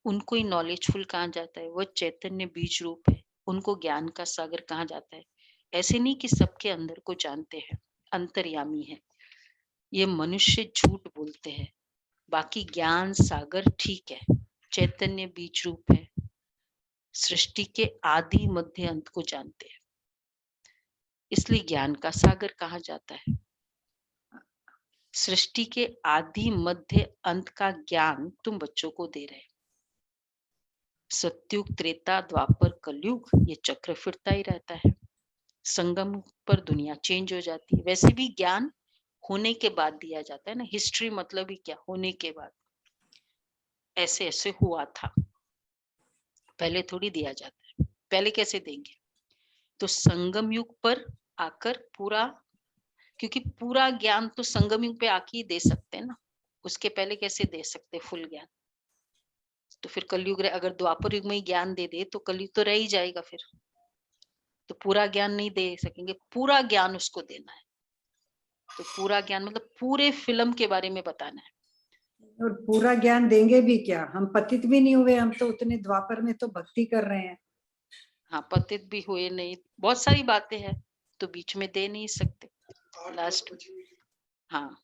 उनको ही नॉलेजफुल कहा जाता है, वो चैतन्य बीज रूप है, उनको ज्ञान का सागर कहा जाता है। ऐसे नहीं कि सबके अंदर को जानते हैं, अंतर्यामी है। ये मनुष्य झूठ बोलते हैं, बाकी ज्ञान सागर ठीक है, चैतन्य बीज रूप है, सृष्टि के आदि मध्य अंत को जानते हैं, इसलिए ज्ञान का सागर कहा जाता है। सृष्टि के आदि मध्य अंत का ज्ञान तुम बच्चों को दे रहे। सत्युग त्रेता द्वापर कलयुग ये चक्र फिरता ही रहता है, संगम पर दुनिया चेंज हो जाती है। वैसे भी ज्ञान होने के बाद दिया जाता है ना, हिस्ट्री मतलब ही क्या, होने के बाद, ऐसे ऐसे हुआ था, पहले थोड़ी दिया जाता है। पहले कैसे देंगे? तो संगम युग पर आकर पूरा, क्योंकि पूरा ज्ञान तो संगम युग पे आके ही दे सकते हैं ना, उसके पहले कैसे दे सकते फुल ज्ञान? तो फिर कलयुग, अगर द्वापर युग में ही ज्ञान दे दे तो कलयुग तो रह ही जाएगा, फिर तो पूरा ज्ञान नहीं दे सकेंगे, पूरा ज्ञान उसको देना है। तो पूरा ज्ञान मतलब पूरे फिल्म के बारे में बताना है। और पूरा ज्ञान देंगे भी क्या, हम पतित भी नहीं हुए, हम तो उतने द्वापर में तो भक्ति कर रहे हैं। हाँ, पतित भी हुए नहीं, बहुत सारी बातें हैं, तो बीच में दे नहीं सकते लास्ट में। हाँ,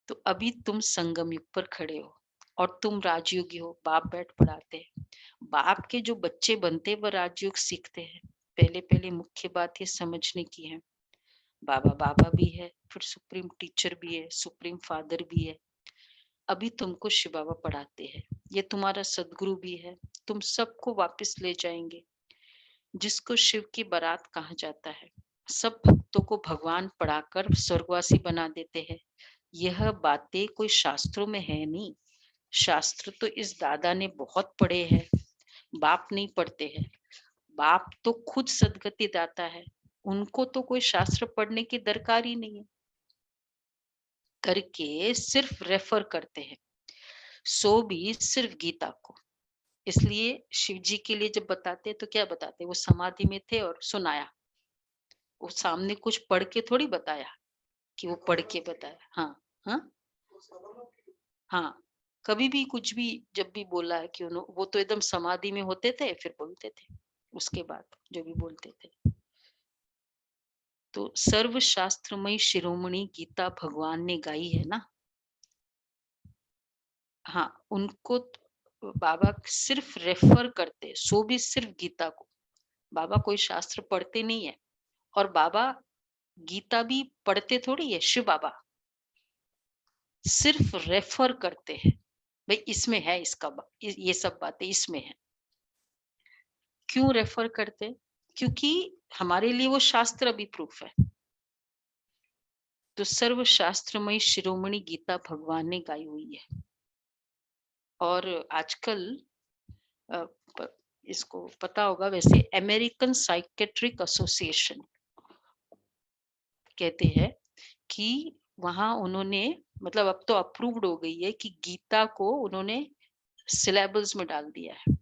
तो अभी तुम संगम युग पर खड़े हो और तुम राजयोगी हो, बाप बैठ पढ़ाते हैं। बाप के जो बच्चे बनते वह राजयोग सीखते हैं। पहले पहले मुख्य बात ये समझने की है, बाबा बाबा भी है, फिर सुप्रीम टीचर भी है, सुप्रीम फादर भी है। अभी तुमको शिव बाबा पढ़ाते हैं, ये तुम्हारा सदगुरु भी है, तुम सबको वापस ले जाएंगे, जिसको शिव की बारात कहा जाता है। सब भक्तों को भगवान पढ़ाकर स्वर्गवासी बना देते हैं। यह बातें कोई शास्त्रों में है नहीं, शास्त्र तो इस दादा ने बहुत पढ़े हैं, बाप नहीं पढ़ते हैं। बाप तो खुद सदगति दाता है, उनको तो कोई शास्त्र पढ़ने की दरकार ही नहीं है, करके सिर्फ रेफर करते हैं, सो भी सिर्फ गीता को। इसलिए शिव जी के लिए जब बताते तो क्या बताते, वो समाधि में थे और सुनाया, वो सामने कुछ पढ़ के थोड़ी बताया कि वो पढ़ के बताया। हाँ हाँ हाँ, कभी भी कुछ भी जब भी बोला है कि वो तो एकदम समाधि में होते थे, फिर बोलते थे उसके बाद जो भी बोलते थे। तो सर्वशास्त्रमयी शिरोमणि गीता भगवान ने गाई है ना। हाँ, उनको बाबा सिर्फ रेफर करते, सो भी सिर्फ गीता को। बाबा कोई शास्त्र पढ़ते नहीं है, और बाबा गीता भी पढ़ते थोड़ी है। शिव बाबा सिर्फ रेफर करते हैं, भाई इसमें है इसका, ये सब बातें इसमें है। क्यों रेफर करते? क्योंकि हमारे लिए वो शास्त्र अभी प्रूफ है। तो सर्व शास्त्रमयी शिरोमणि गीता भगवान ने गाई हुई है। और आजकल इसको पता होगा, वैसे अमेरिकन साइकेट्रिक एसोसिएशन कहते हैं कि वहां उन्होंने, मतलब अब तो अप्रूव्ड हो गई है कि गीता को उन्होंने सिलेबस में डाल दिया है,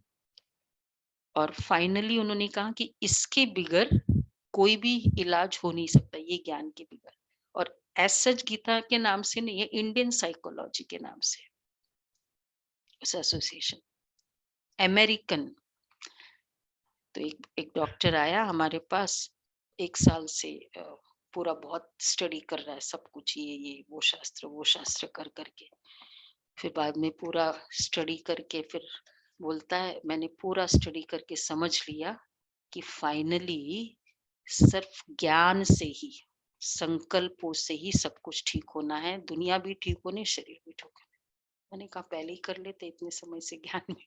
और फाइनली उन्होंने कहा कि इसके बिगर कोई भी इलाज हो नहीं सकता, ये ज्ञान के बिगर। और एज सच गीता के नाम से नहीं है, इंडियन साइकोलॉजी के नाम से उस एसोसिएशन, अमेरिकन। तो एक डॉक्टर आया हमारे पास, 1 साल से पूरा बहुत स्टडी कर रहा है सब कुछ, ये वो शास्त्र कर करके, फिर बाद में पूरा स्टडी करके फिर बोलता है मैंने पूरा स्टडी करके समझ लिया कि फाइनली सिर्फ ज्ञान से ही, संकल्पों से ही सब कुछ ठीक होना है, दुनिया भी ठीक होनी, शरीर भी ठीक होना। मैंने कहा पहले ही कर लेते इतने समय से ज्ञान में।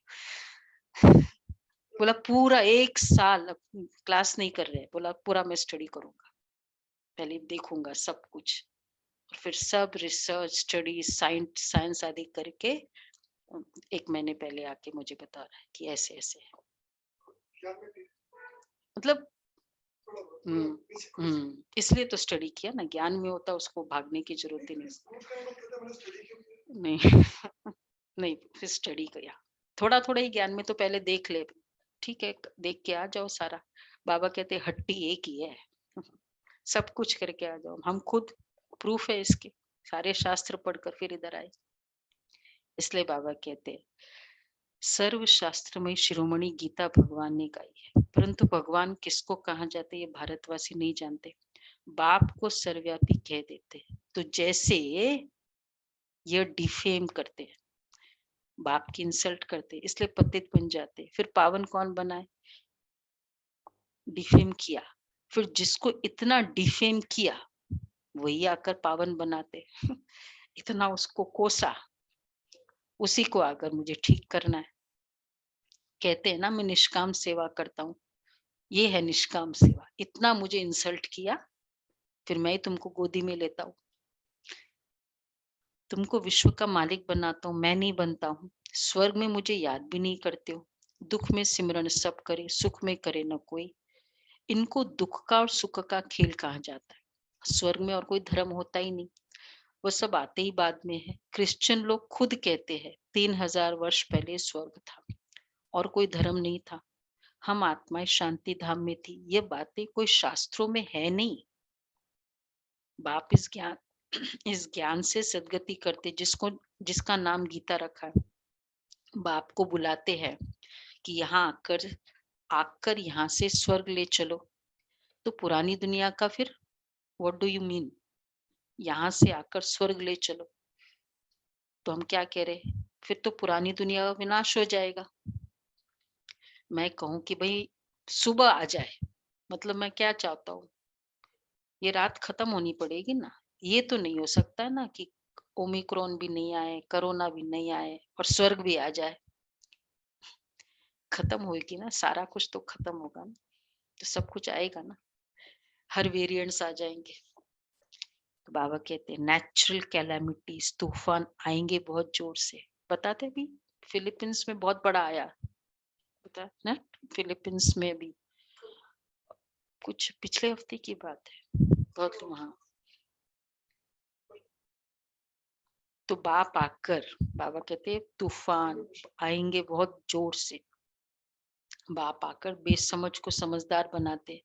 बोला पूरा 1 साल क्लास नहीं कर रहे, बोला पूरा मैं स्टडी करूंगा, पहले देखूंगा सब कुछ, और फिर सब रिसर्च स्टडी साइंस आदि करके 1 महीने पहले आके मुझे बता रहा है कि ऐसे ऐसे है। मतलब थोड़ा बहुत, basic कुछ। इसलिए तो स्टडी किया ना, ज्ञान में होता उसको भागने की जरूरत ही नहीं। स्कूल का मतलब कहता है मैंने study क्यों किया? नहीं नहीं, फिर स्टडी किया, थोड़ा थोड़ा ही ज्ञान में तो पहले देख ले, ठीक है, देख के आ जाओ सारा। बाबा कहते हट्टी एक ही है सब कुछ करके आ जाओ, हम खुद प्रूफ है इसके, सारे शास्त्र पढ़कर फिर इधर आए। इसलिए बाबा कहते सर्व शास्त्र में शिरोमणि गीता भगवान ने गाई है, परंतु भगवान किसको कहा जाते ये भारतवासी नहीं जानते। बाप को सर्वव्यापी कह देते, तो जैसे ये डिफेम करते हैं, बाप की इंसल्ट करते, इसलिए पतित बन जाते। फिर पावन कौन बनाए? डिफेम किया, फिर जिसको इतना डिफेम किया वही आकर पावन बनाते इतना उसको कोसा, उसी को आकर मुझे ठीक करना है। कहते हैं ना मैं निष्काम सेवा करता हूँ, ये है निष्काम सेवा। इतना मुझे इंसल्ट किया, फिर मैं ही तुमको गोदी में लेता हूँ, तुमको विश्व का मालिक बनाता हूँ, मैं नहीं बनता हूँ। स्वर्ग में मुझे याद भी नहीं करते हो, दुख में सिमरन सब करे, सुख में करे न कोई। इनको दुख का और सुख का खेल कहा जाता है। स्वर्ग में और कोई धर्म होता ही नहीं, वो सब आते ही बाद में है। क्रिश्चियन लोग खुद कहते हैं 3000 वर्ष पहले स्वर्ग था और कोई धर्म नहीं था, हम आत्माएं शांति धाम में थी। ये बातें कोई शास्त्रों में है नहीं। बाप इस ज्ञान से सदगति करते, जिसका नाम गीता रखा है। बाप को बुलाते हैं कि यहाँ आकर यहाँ से स्वर्ग ले चलो, तो पुरानी दुनिया का फिर व्हाट डू यू मीन, यहाँ से आकर स्वर्ग ले चलो, तो हम क्या कह रहे, फिर तो पुरानी दुनिया का विनाश हो जाएगा। मैं कहूं कि भाई सुबह आ जाए, मतलब मैं क्या चाहता हूँ, ये रात खत्म होनी पड़ेगी ना। ये तो नहीं हो सकता है ना कि ओमिक्रॉन भी नहीं आए, कोरोना भी नहीं आए और स्वर्ग भी आ जाए। खत्म होएगी ना, सारा कुछ तो खत्म होगा ना, तो सब कुछ आएगा ना, हर वेरिएंट्स आ जाएंगे। तो बाबा कहते हैं नेचुरल कैलामिटीज, तूफान आएंगे बहुत जोर से। बताते भी फिलीपींस में बहुत बड़ा आया, पता ना, फिलीपींस में भी कुछ पिछले हफ्ते की बात है, बहुत वहां। तो बाप आकर, बाबा कहते हैं तूफान आएंगे बहुत जोर से। बाप आकर बेसमझ को समझदार बनाते।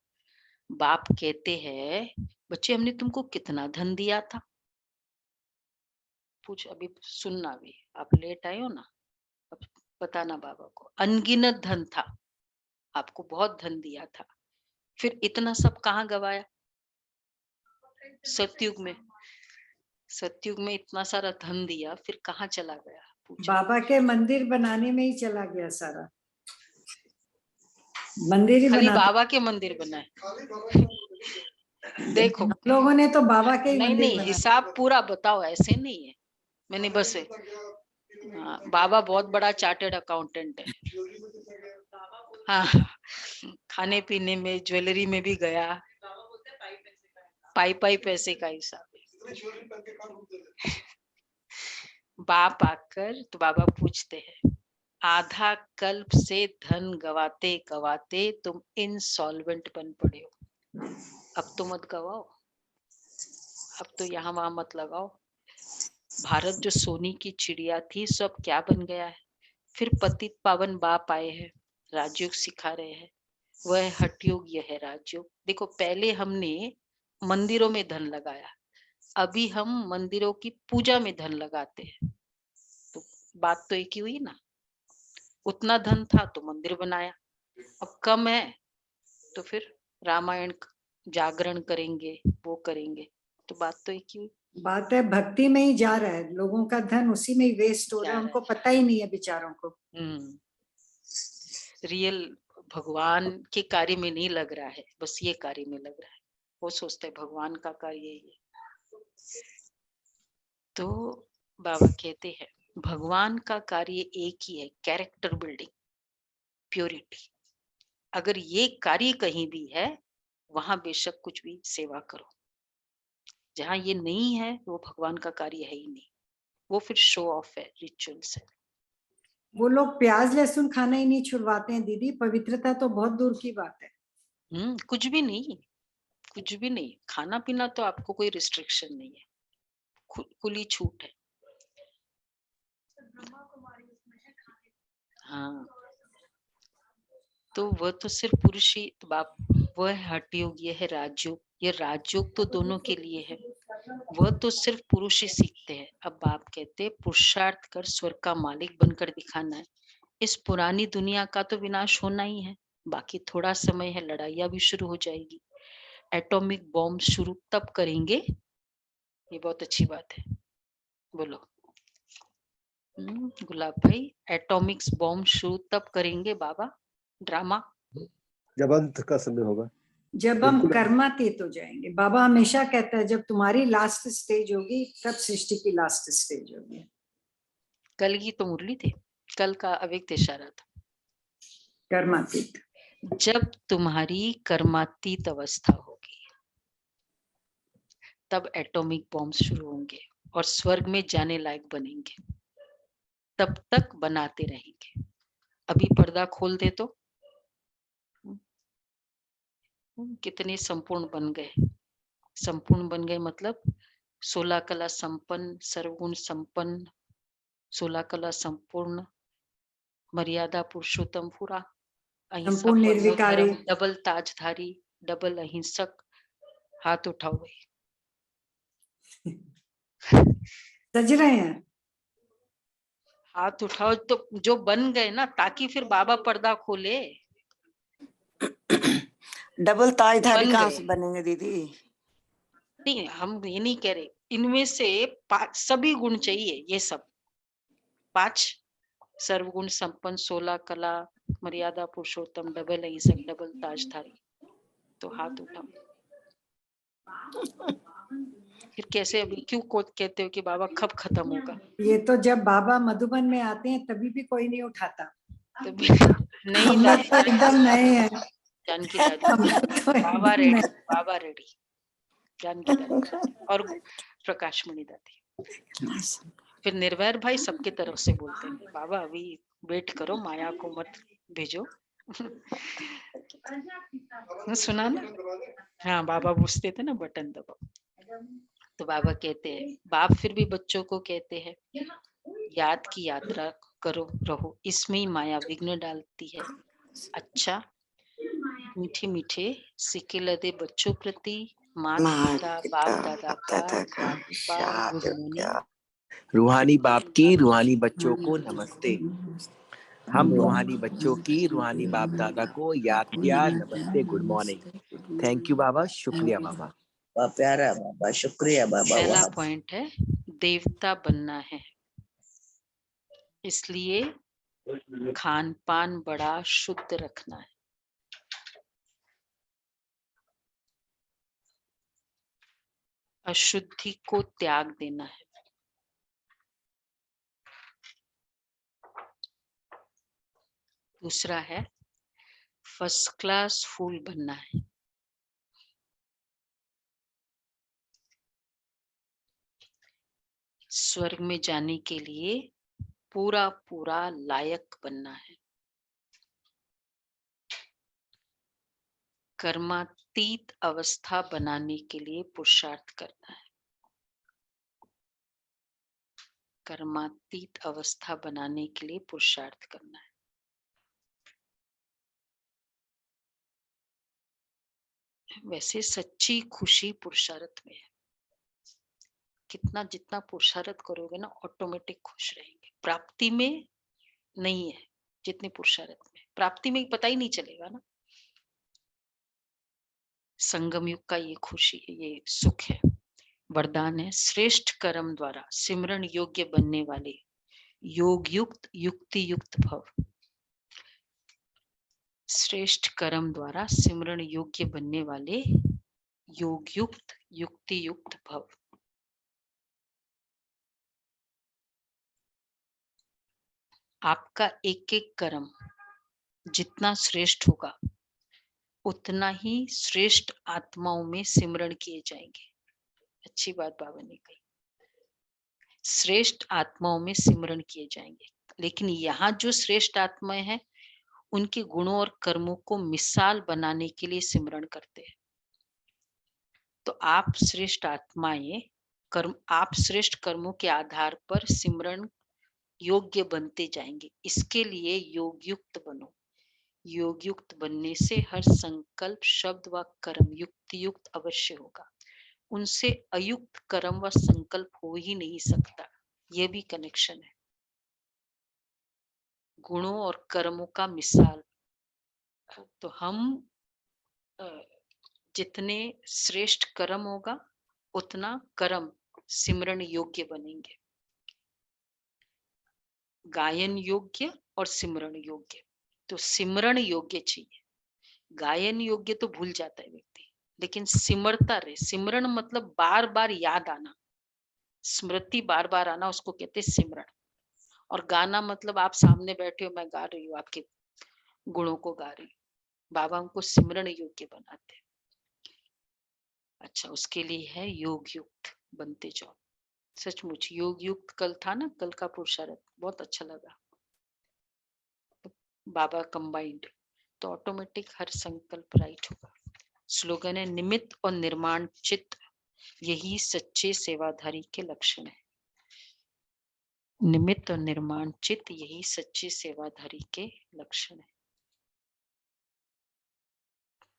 बाप कहते हैं बच्चे हमने तुमको कितना धन दिया था, पूछ अभी सुनना भी, आप लेट आए हो ना, अब बताना बाबा को। अनगिनत धन था, आपको बहुत धन दिया था, फिर इतना सब कहाँ गवाया? सतयुग में, सतयुग में इतना सारा धन दिया, फिर कहाँ चला गया? पूछा। बाबा के मंदिर बनाने में ही चला गया सारा, मंदिर ही खाली बनाते। बाबा के मंदिर बनाए, खाली बाबा का मंदिर। देखो हम लोगों ने तो बाबा के ही नहीं मंदिर नहीं बनाए। हिसाब पूरा बताओ, ऐसे नहीं है। मैंने बस बाबा बहुत बड़ा चार्टर्ड अकाउंटेंट है। ज्वेलरी में कितना गया? हाँ, खाने पीने में, ज्वेलरी में भी गया, पाई पैसे का हिसाब है। इतनी ज्वेलरी पहन के कहाँ घूमते थे? बाप आकर तो बाबा पूछते हैं आधा कल्प से धन गवाते गवाते तुम इंसॉल्वेंट बन पड़े हो, अब तो मत गवाओ, अब तो यहाँ वहां मत लगाओ। भारत जो सोने की चिड़िया थी सब क्या बन गया है? फिर पतित पावन बाप आए हैं, राजयोग सिखा रहे हैं, वह हठयोग, यह है राजयोग। देखो पहले हमने मंदिरों में धन लगाया, अभी हम मंदिरों की पूजा में धन लगाते हैं, तो बात तो एक ही हुई ना। उतना धन था तो मंदिर बनाया, अब कम है तो फिर रामायण जागरण करेंगे, वो करेंगे, तो बात तो एक ही हुई। बात है भक्ति में ही जा रहा है, लोगों का धन उसी में ही वेस्ट हो रहा है, उनको पता ही नहीं है बेचारों को। रियल भगवान के कार्य में नहीं लग रहा है, बस ये कार्य में लग रहा है। वो सोचता है भगवान का कार्य ये। तो बाबा कहते हैं भगवान का कार्य एक ही है, कैरेक्टर बिल्डिंग, प्योरिटी। अगर ये कार्य कहीं भी है वहां बेशक कुछ भी सेवा करो, जहां ये नहीं है वो भगवान का कार्य है ही नहीं, वो फिर शो ऑफ है, रिचुअल्स है। वो लोग प्याज लहसुन खाना ही नहीं छुड़वाते हैं दीदी, पवित्रता तो बहुत दूर की बात है। कुछ भी नहीं, कुछ भी नहीं। खाना पीना तो आपको कोई रिस्ट्रिक्शन नहीं है, खुली छूट है। हाँ, तो वह तो सिर्फ पुरुष ही, तो बाप वह है हठयोग, ये है राजयोग। ये राजयोग तो दोनों के लिए है, वह तो सिर्फ पुरुष ही सीखते हैं। अब बाप कहते हैं पुरुषार्थ कर स्वर्ग का मालिक बनकर दिखाना है। इस पुरानी दुनिया का तो विनाश होना ही है, बाकी थोड़ा समय है, लड़ाइयाँ भी शुरू हो जाएगी। एटॉमिक बॉम्ब शुरू तब करेंगे, ये बहुत अच्छी बात है, बोलो गुलाब भाई। एटॉमिक बॉम्ब शुरू तब करेंगे बाबा, ड्रामा जब अंत का समय होगा, जब हम कर्मातीत हो जाएंगे। बाबा हमेशा कहता है जब तुम्हारी लास्ट स्टेज होगी तब सृष्टि की लास्ट स्टेज होगी। कल की तो मुरली थी, कल का अव्यक्त इशारा था, कर्मातीत। जब तुम्हारी कर्मातीत अवस्था होगी तब एटॉमिक बॉम्ब शुरू होंगे और स्वर्ग में जाने लायक बनेंगे। तब तक बनाते रहेंगे। अभी पर्दा खोल दे तो कितने संपूर्ण बन गए। संपूर्ण बन गए मतलब 16 कला संपन्न, सर्वगुण संपन्न, 16 कला संपूर्ण, मर्यादा पुरुषोत्तम पूरा, अहिंसा संपूर्ण निर्विकारी, डबल ताजधारी, डबल अहिंसक। हाथ उठाओ भाई। सज रहे हैं, हाथ उठाओ तो जो बन गए ना, ताकि फिर बाबा पर्दा खोले। डबल ताजधारी कहाँ से बनेंगे दीदी? नहीं, हम ये नहीं कह रहे, इनमें से सभी गुण चाहिए। ये सब 5 सर्वगुण संपन्न, 16 कला, मर्यादा पुरुषोत्तम, डबल अहिंसक, डबल ताजधारी। तो हाथ उठाओ। फिर कैसे, अभी क्यों कहते हो कि बाबा कब खत्म होगा? ये तो जब बाबा मधुबन में आते हैं तभी भी कोई नहीं उठाता। नहीं, हम लोग तो एकदम नए हैं। जानकी दादी, बाबा रेडी, बाबा रेडी, जानकी दादी और प्रकाश मणि दादी। फिर निर्वैर भाई सबके तरफ से बोलते हैं बाबा अभी वेट करो, माया को मत भेजो। सुना ना? हाँ, बाबा पूछते थे ना, बटन दबाओ। तो बाबा कहते हैं, बाप फिर भी बच्चों को कहते हैं याद की यात्रा करो, रहो, इसमें ही माया विघ्न डालती है। अच्छा, मीठे मीठे सिक्के लदे बच्चों प्रति माता पिता बाप दादा का गुड मॉर्निंग। रूहानी बाप की रूहानी बच्चों को नमस्ते। हम रूहानी बच्चों की रूहानी बाप दादा को याद किया, नमस्ते, गुड मॉर्निंग। थैंक यू बाबा, शुक्रिया बाबा। प्यारा बाबा, शुक्रिया बाबा। पहला पॉइंट है देवता बनना है, इसलिए खान पान बड़ा शुद्ध रखना है। अशुद्धि को त्याग देना है। दूसरा है फर्स्ट क्लास फूल बनना है। स्वर्ग में जाने के लिए पूरा पूरा लायक बनना है। कर्मातीत अवस्था बनाने के लिए पुरुषार्थ करना है। कर्मातीत अवस्था बनाने के लिए पुरुषार्थ करना है। वैसे सच्ची खुशी पुरुषार्थ में है। कितना जितना पुरुषार्थ करोगे ना, ऑटोमेटिक खुश रहेंगे। प्राप्ति में नहीं है जितने पुरुषार्थ में। प्राप्ति में पता ही नहीं चलेगा ना। संगम युग का ये खुशी, ये सुख है, वरदान है। श्रेष्ठ कर्म द्वारा सिमरण योग्य बनने वाले योग युक्त युक्ति युक्त भव। श्रेष्ठ कर्म द्वारा सिमरण योग्य बनने वाले योग युक्त युक्ति युक्त भव। आपका एक एक कर्म जितना श्रेष्ठ होगा उतना ही श्रेष्ठ आत्माओं में सिमरण किए जाएंगे। अच्छी बात बाबा ने कही, श्रेष्ठ आत्माओं में सिमरण किए जाएंगे। लेकिन यहाँ जो श्रेष्ठ आत्माएं हैं उनके गुणों और कर्मों को मिसाल बनाने के लिए सिमरण करते हैं। तो आप श्रेष्ठ आत्माएं आप श्रेष्ठ कर्मों के आधार पर सिमरण योग्य बनते जाएंगे। इसके लिए योग युक्त बनो। योग युक्त बनने से हर संकल्प, शब्द व कर्म युक्त अवश्य होगा। उनसे अयुक्त कर्म व संकल्प हो ही नहीं सकता। यह भी कनेक्शन है। गुणों और कर्मों का मिसाल। तो हम जितने श्रेष्ठ कर्म होगा उतना कर्म सिमरण योग्य बनेंगे। गायन योग्य और सिमरण योग्य। तो सिमरण योग्य चाहिए। गायन योग्य तो भूल जाता है व्यक्ति, लेकिन सिमरता रहे। सिमरण मतलब बार बार याद आना, स्मृति बार बार आना, उसको कहते हैं सिमरण। और गाना मतलब आप सामने बैठे हो, मैं गा रही हूँ, आपके गुणों को गा रही हूँ। बाबा हमको सिमरण योग्य बनाते हैं। अच्छा, उसके लिए है योग युक्त बनते जाओ। सचमुच योग युक्त कल था ना, कल का पुरुषार्थ बहुत अच्छा लगा। बाबा कंबाइंड, तो ऑटोमेटिक हर संकल्प राइट होगा। स्लोगन है निमित्त और निर्माण चित्त, यही सच्चे सेवाधारी के लक्षण है। निमित्त और निर्माण चित्त, यही सच्चे सेवाधारी के लक्षण है।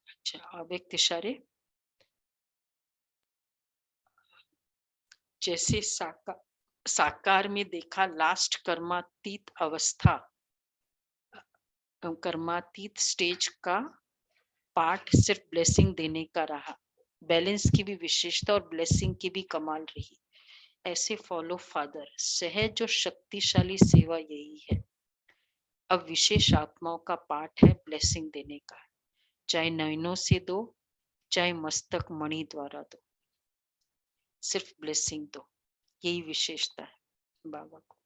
अच्छा, अव्यक्त इशारे। जैसे साकार में देखा लास्ट कर्मातीत अवस्था, कर्मातीत स्टेज का पार्ट सिर्फ ब्लेसिंग देने का रहा। बैलेंस की भी विशेषता और ब्लेसिंग की भी कमाल रही। ऐसे फॉलो फादर, सहज और शक्तिशाली सेवा यही है। अब विशेष आत्माओं का पार्ट है ब्लेसिंग देने का, चाहे नयनों से दो, चाहे मस्तक मणि द्वारा दो, सिर्फ ब्लेसिंग दो। यही विशेषता है बाबा को।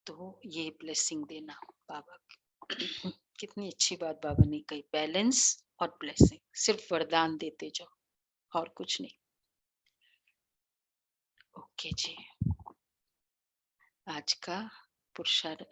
तो ये ब्लेसिंग देना बाबा की। कितनी अच्छी बात बाबा ने कही, बैलेंस और ब्लेसिंग। सिर्फ वरदान देते जाओ और कुछ नहीं। ओके जी, आज का पुरुषार्थ